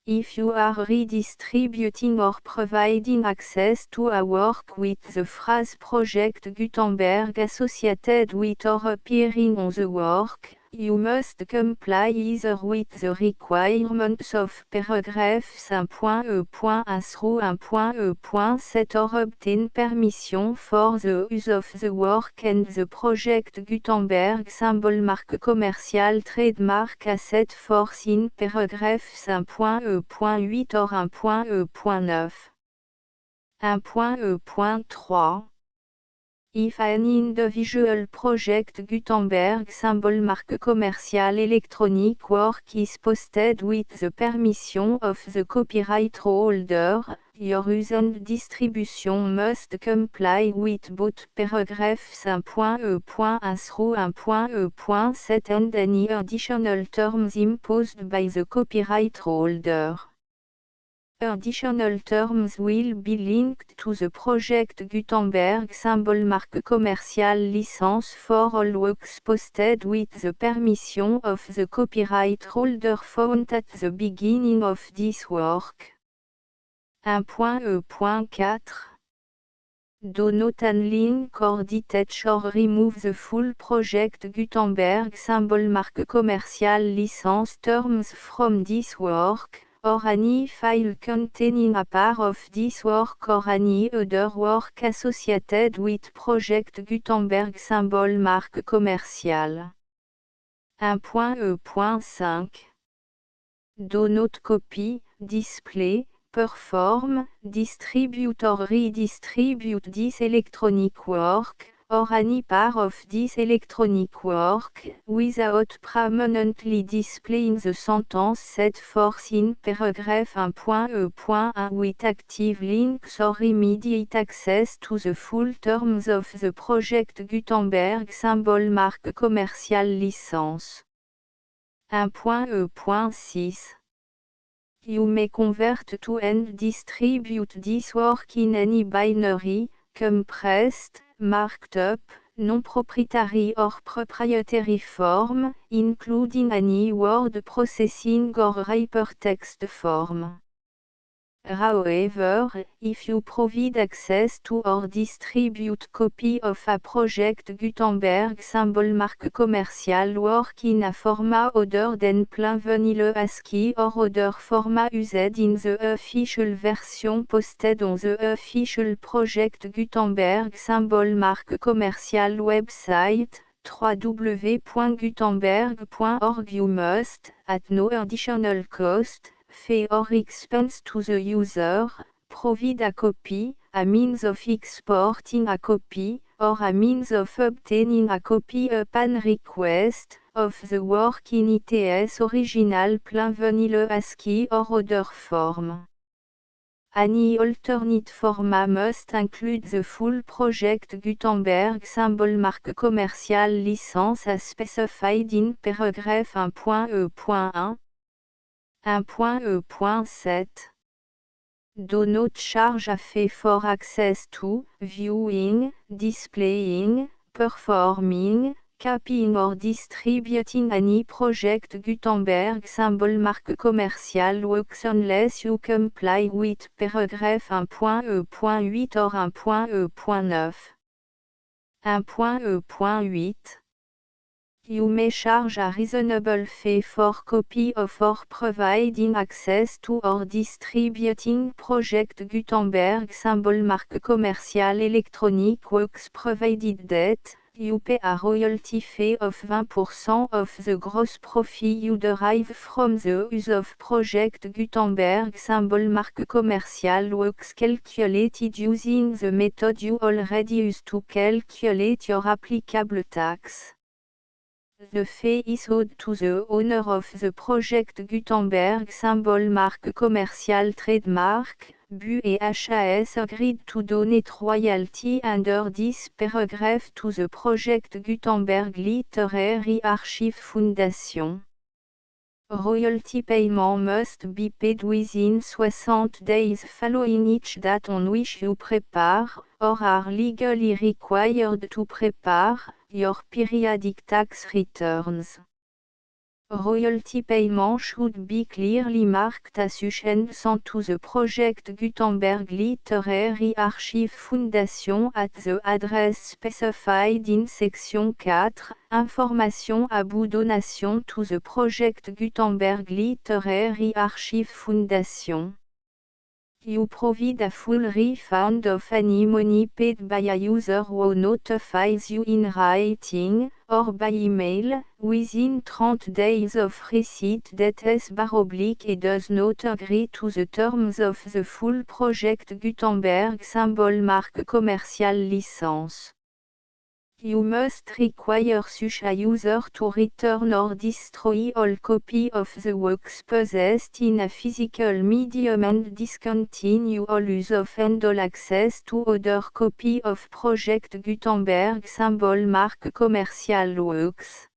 If you are redistributing or providing access to a work with the phrase Project Gutenberg associated with or appearing on the work, you must comply either with the requirements of paragraphs 1.e.1 through 1.e.7 or obtain permission for the use of the work and the Project Gutenberg symbol marque commercial trademark as set forth in paragraphs 1.e.8 or 1.e.9. 1.e.3 If an individual project Gutenberg symbol marque commercial electronic work is posted with the permission of the copyright holder, your use and distribution must comply with both paragraphs 1.e.1 through 1.e.7 and any additional terms imposed by the copyright holder. Additional terms will be linked to the project Gutenberg symbol marque commercial license for all works posted with the permission of the copyright holder found at the beginning of this work. 1.e.4 Do not unlink or detach or remove the full project Gutenberg symbol marque commercial license terms from this work, or any file containing a part of this work or any other work associated with project Gutenberg symbol marque commercial. 1.e.5 Do not copy, display, perform, distribute or redistribute this electronic work, or any part of this electronic work, without permanently displaying the sentence set forth in paragraph 1.e.1 with active links or immediate access to the full terms of the project Gutenberg symbol marque commercial license. 1.e.6 You may convert to and distribute this work in any binary, compressed, marked up, non-proprietary or proprietary form, including any word processing or hypertext form. However, if you provide access to or distribute copy of a project Gutenberg symbol marque commercial work in a format other than plain vanilla ASCII or other format used in the official version posted on the official project Gutenberg symbol marque commercial website, www.gutenberg.org you must, at no additional cost, fee or expense to the user, provide a copy, a means of exporting a copy, or a means of obtaining a copy upon request, of the work in its original plain vanilla ASCII or other form. Any alternate format must include the full project Gutenberg symbol marque commercial license as specified in paragraph 1.e.1. 1.e.7 Do not charge a fee for access to, viewing, displaying, performing, copying or distributing any project Gutenberg symbol marque commercial works unless you comply with paragraph 1.e.8 or 1.e.9. 1.e.8 You may charge a reasonable fee for copy of or providing access to or distributing project Gutenberg symbol marque commercial electronic works provided that you pay a royalty fee of 20% of the gross profit you derive from the use of project Gutenberg symbol marque commercial works calculated using the method you already use to calculate your applicable tax. The fee is owed to the owner of the project Gutenberg symbol marque commercial trademark, BU et HAS agreed to donate royalty under this paragraph to the project Gutenberg Literary Archive Foundation. Royalty payment must be paid within 60 days following each date on which you prepare, or are legally required to prepare, your periodic tax returns. Royalty payment should be clearly marked association to the project Gutenberg Literary Archive Foundation at the address specified in section 4, Information about donation to the project Gutenberg Literary Archive Foundation. You provide a full refund of any money paid by a user who notifies you in writing, or by email, within 30 days of receipt that et does not agree to the terms of the full project Gutenberg symbol marque commercial license. You must require such a user to return or destroy all copy of the works possessed in a physical medium and discontinue all use of and all access to other copy of Project Gutenberg symbol mark commercial works.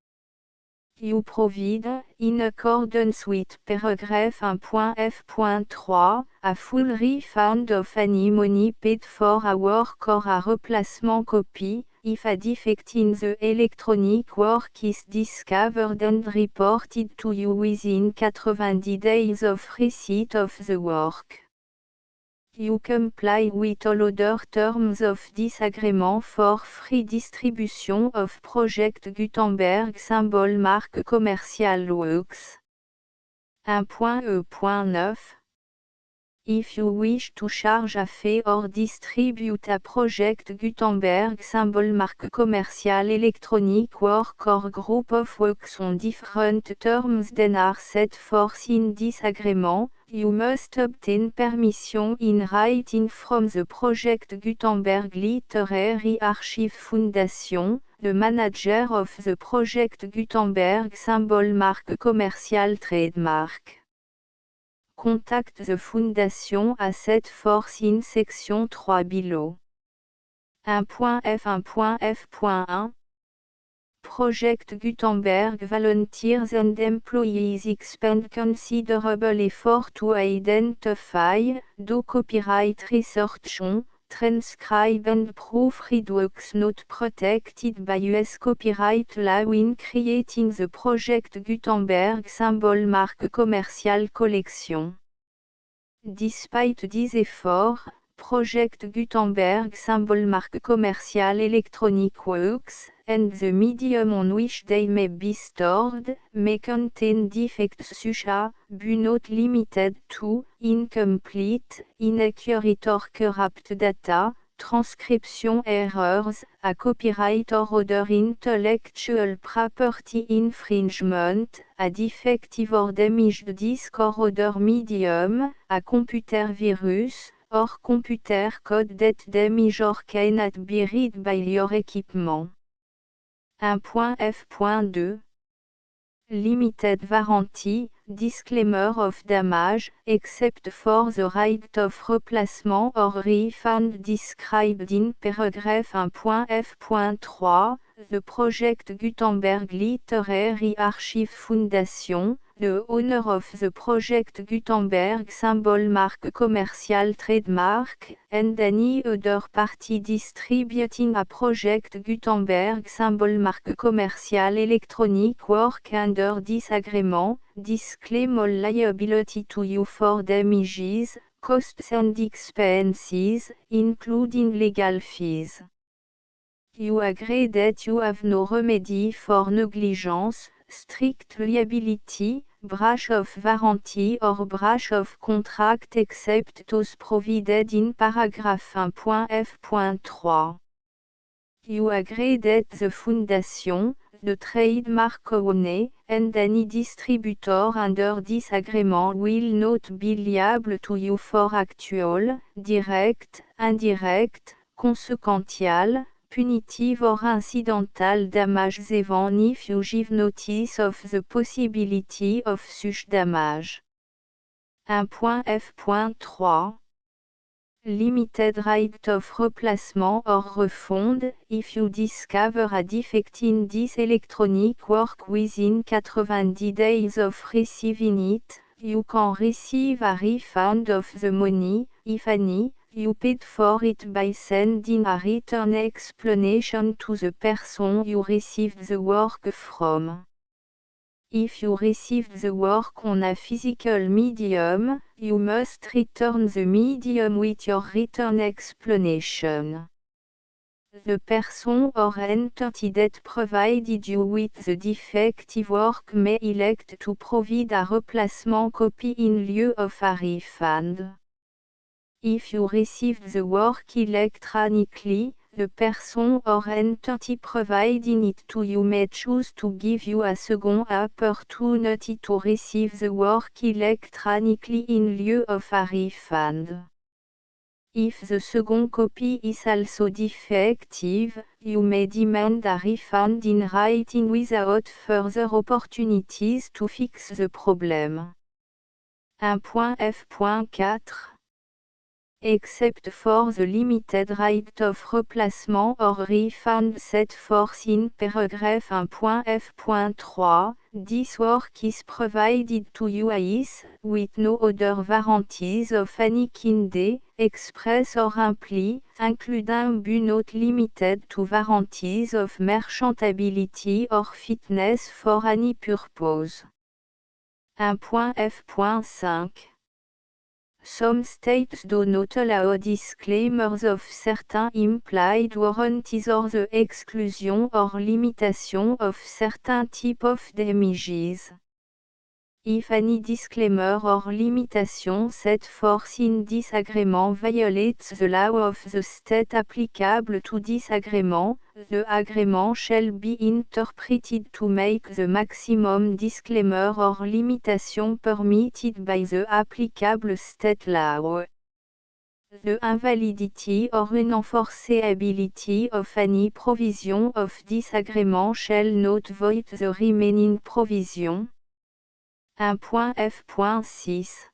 You provide, in accordance with paragraph 1.f.3, a full refund of any money paid for a work or a replacement copy, if a defect in the electronic work is discovered and reported to you within 90 days of receipt of the work. You comply with all other terms of this agreement for free distribution of Project Gutenberg symbol mark commercial works. 1.e.9 If you wish to charge a fee or distribute a Project Gutenberg symbol mark commercial electronic work or group of works on different terms than are set forth in this agreement, you must obtain permission in writing from the Project Gutenberg Literary Archive Foundation, the manager of the Project Gutenberg symbol mark commercial trademark. Contact the Foundation à set forth in section 3 below. 1.f1.f.1 Project Gutenberg volunteers and employees expend considerable effort to identify, do copyright research on, transcribe and proofread works not protected by US copyright law in creating the Project Gutenberg symbol mark commercial collection. Despite these efforts, Project Gutenberg symbol mark commercial electronic works, and the medium on which they may be stored, may contain defects such as, but not limited to, incomplete, inaccurate or corrupt data, transcription errors, a copyright or other intellectual property infringement, a defective or damaged disk or other medium, a computer virus, or computer code that damage or cannot be read by your equipment. 1.f.2 Limited warranty, disclaimer of damage, except for the right of replacement or refund described in paragraph 1.f.3, the Project Gutenberg Literary Archive Foundation, the owner of the Project Gutenberg symbol mark commercial trademark, and any other party distributing a Project Gutenberg symbol mark commercial electronic work under this agreement, disclaim all liability to you for damages, costs and expenses, including legal fees. You agree that you have no remedy for negligence, strict liability, breach of warranty or breach of contract except those provided in paragraph 1.f.3. You agree that the Foundation, the trademark owner, and any distributor under this agreement will not be liable to you for actual, direct, indirect, consequential, punitive or incidental damages even if you give notice of the possibility of such damage. 1.f.3 Limited right of replacement or refund, if you discover a defect in this electronic work within 90 days of receiving it, you can receive a refund of the money, if any, you paid for it by sending a written explanation to the person you received the work from. If you received the work on a physical medium, you must return the medium with your written explanation. The person or entity that provided you with the defective work may elect to provide a replacement copy in lieu of a refund. If you received the work electronically, the person or entity providing it to you may choose to give you a second opportunity to receive the work electronically in lieu of a refund. If the second copy is also defective, you may demand a refund in writing without further opportunities to fix the problem. 1.f.4 Except for the limited right of replacement or refund set forth in paragraph 1.f.3, this work is provided to UAIs, with no other warranties of any kind, express or imply, including but not limited to warranties of merchantability or fitness for any purpose. 1.f.5 Some states do not allow disclaimers of certain implied warranties or the exclusion or limitation of certain type of damages. If any disclaimer or limitation set forth in this agreement violates the law of the state applicable to this agreement, the agreement shall be interpreted to make the maximum disclaimer or limitation permitted by the applicable state law. The invalidity or unenforceability of any provision of this agreement shall not void the remaining provision. 1.f.6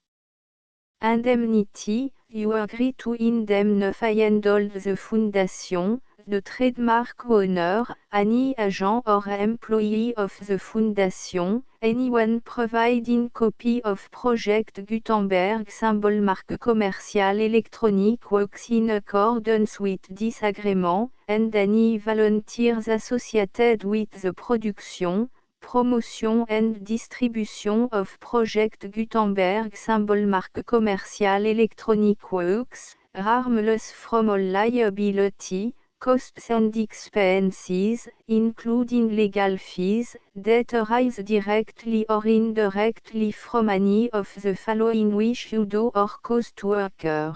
Indemnity, you agree to indemnify and hold the foundation, the trademark owner, any agent or employee of the foundation, anyone providing copy of Project Gutenberg symbol marque commercial electronic works in accordance with this agreement, and any volunteers associated with the production, promotion and distribution of Project Gutenberg symbol marque commercial electronic works, harmless from all liability, costs and expenses, including legal fees, that arise directly or indirectly from any of the following which you do or cause to occur.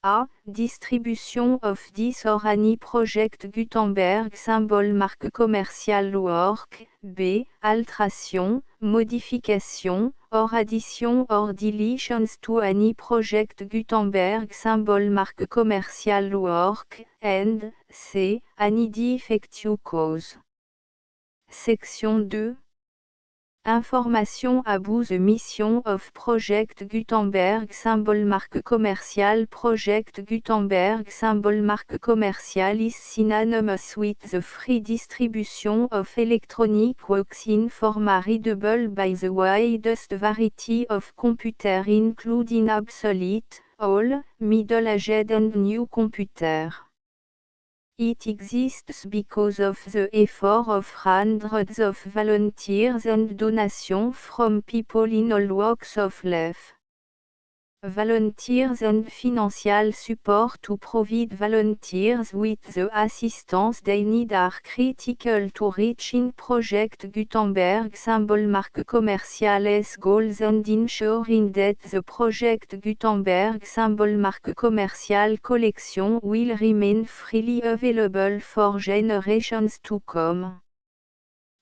A. Distribution of this or any Project Gutenberg symbol marque commercial work. B. Alteration, modification, or addition or deletions to any Project Gutenberg symbol marque commercial work. And C. Any defective cause. Section 2. Information about the mission of Project Gutenberg symbol marque commercial. Project Gutenberg symbol marque commercial is synonymous with the free distribution of electronic works in format readable by the widest variety of computers including obsolete, old, middle-aged and new computers. It exists because of the effort of hundreds of volunteers and donations from people in all walks of life. Volunteers and financial support to provide volunteers with the assistance they need are critical to reaching Project Gutenberg symbol marque commercial's goals and ensuring that the Project Gutenberg symbol marque commercial collection will remain freely available for generations to come.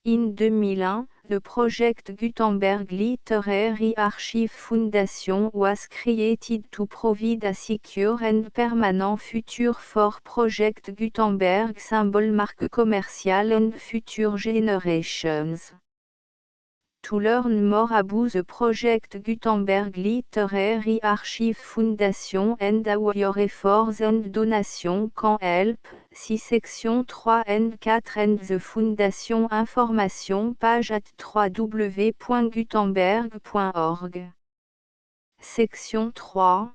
In 2001, the Project Gutenberg Literary Archive Foundation was created to provide a secure and permanent future for Project Gutenberg symbol marque commercial and future generations. To learn more about the Project Gutenberg Literary Archive Foundation and how your efforts and donations can help, see section 3 and 4 and the Foundation information page at www.gutenberg.org. Section 3.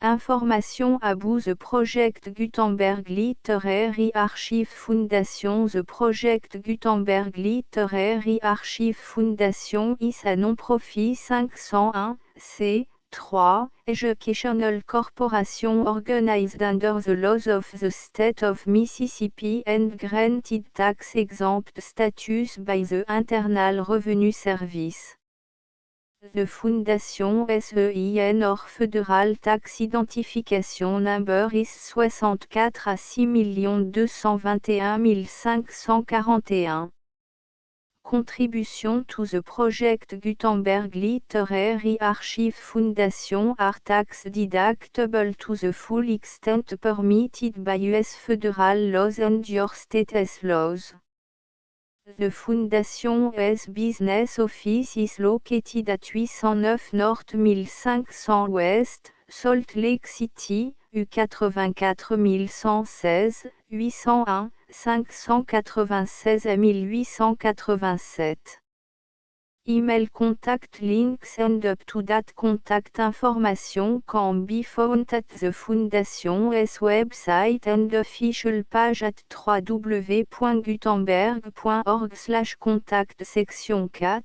Information about the Project Gutenberg Literary Archive Foundation. The Project Gutenberg Literary Archive Foundation is a non-profit 501(c)(3) educational corporation organized under the laws of the state of Mississippi and granted tax-exempt status by the Internal Revenue Service. The Foundation SEIN or Federal Tax Identification Number is 64 à 6 221 541. Contribution to the project Gutenberg Literary Archive Foundation are tax deductible to the full extent permitted by US federal laws and your state's laws. The Foundation's business office is located at 809 North 1500 West, Salt Lake City, U84116, 801, 596 à 1887. Email contact links and up-to-date contact information can be found at the Foundation's website and official page at www.gutenberg.org/contact section 4.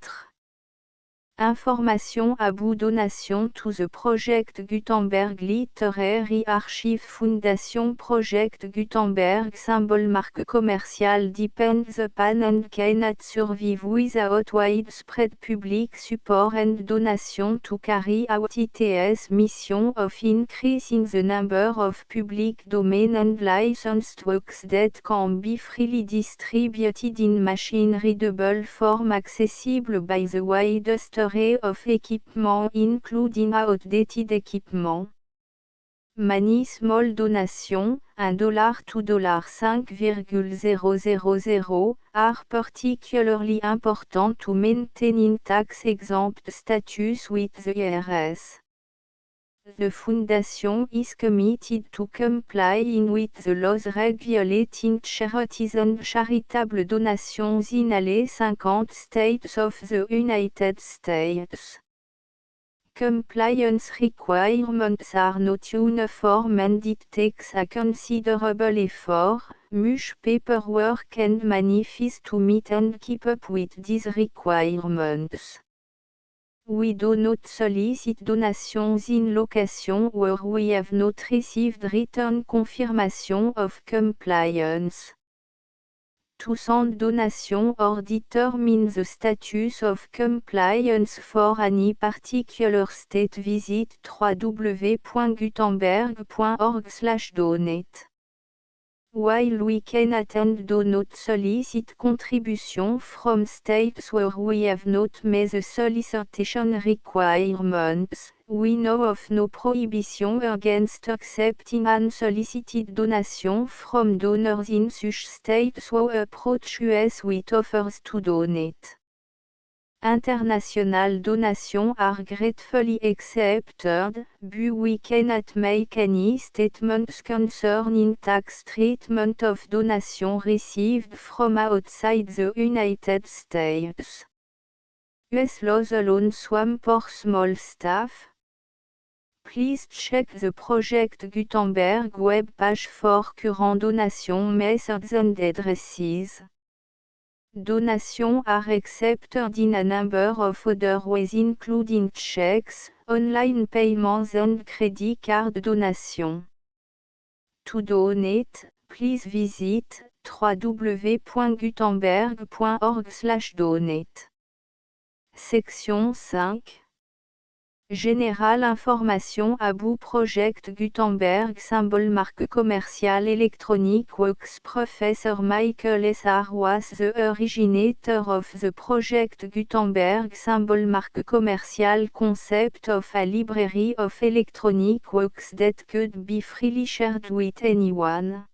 Information about donation to the project Gutenberg Literary Archive Foundation. Project Gutenberg symbol marque commerciale depends upon and cannot survive without widespread public support and donation to carry out its mission of increasing the number of public domain and licensed works that can be freely distributed in machine-readable form accessible by the widest array of equipment including outdated equipment. Many small donations, $1 to $5,000, are particularly important to maintaining tax-exempt status with the IRS. The Foundation is committed to complying with the laws regulating charities and charitable donations in all 50 states of the United States. Compliance requirements are not uniform and it takes a considerable effort, much paperwork and money fees to meet and keep up with these requirements. We do not solicit donations in locations where we have not received written confirmation of compliance. To send donation or determine the status of compliance for any particular state, visit www.gutenberg.org/donate. While we cannot and do not solicit contribution from states where we have not met the solicitation requirements, we know of no prohibition against accepting unsolicited donation from donors in such states who approach us with offers to donate. International donations are gratefully accepted, but we cannot make any statements concerning tax treatment of donations received from outside the United States. US laws alone swamp for small staff. Please check the Project Gutenberg web page for current donation methods and addresses. Donations are accepted in a number of other ways including checks, online payments and credit card donation. To donate, please visit www.gutenberg.org/donate. Section 5. Général information about Project Gutenberg symbol marque commerciale Electronic Works. Professor Michael S. R. was the originator of the Project Gutenberg symbol marque commerciale concept of a library of electronic works that could be freely shared with anyone.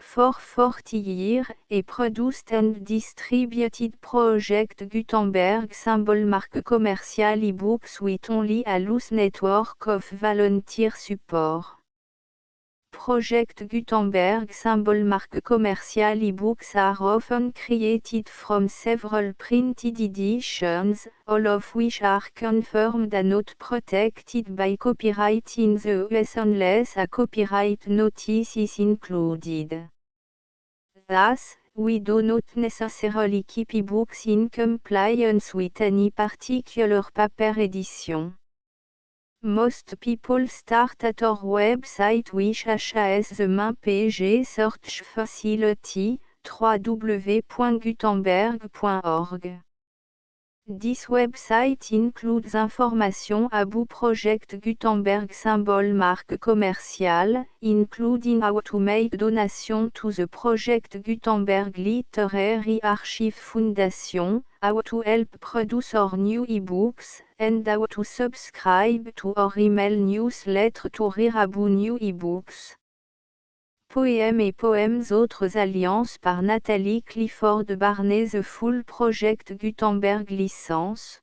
For 40 years, he produced and distributed Project Gutenberg symbol marque commerciale ebooks with only a loose network of volunteer support. Project Gutenberg symbol marque commerciale ebooks are often created from several printed editions, all of which are confirmed and not protected by copyright in the US unless a copyright notice is included. Thus, we do not necessarily keep ebooks in compliance with any particular paper edition. Most people start at our website which has the main page search facility, www.gutenberg.org. This website includes information about Project Gutenberg symbol marque commercial, including how to make donation to the Project Gutenberg Literary Archive Foundation, how to help produce our new ebooks, and how to subscribe to our email newsletter to read about new ebooks. Poèmes et poèmes Autres alliances par Nathalie Clifford Barney The Full Project Gutenberg licence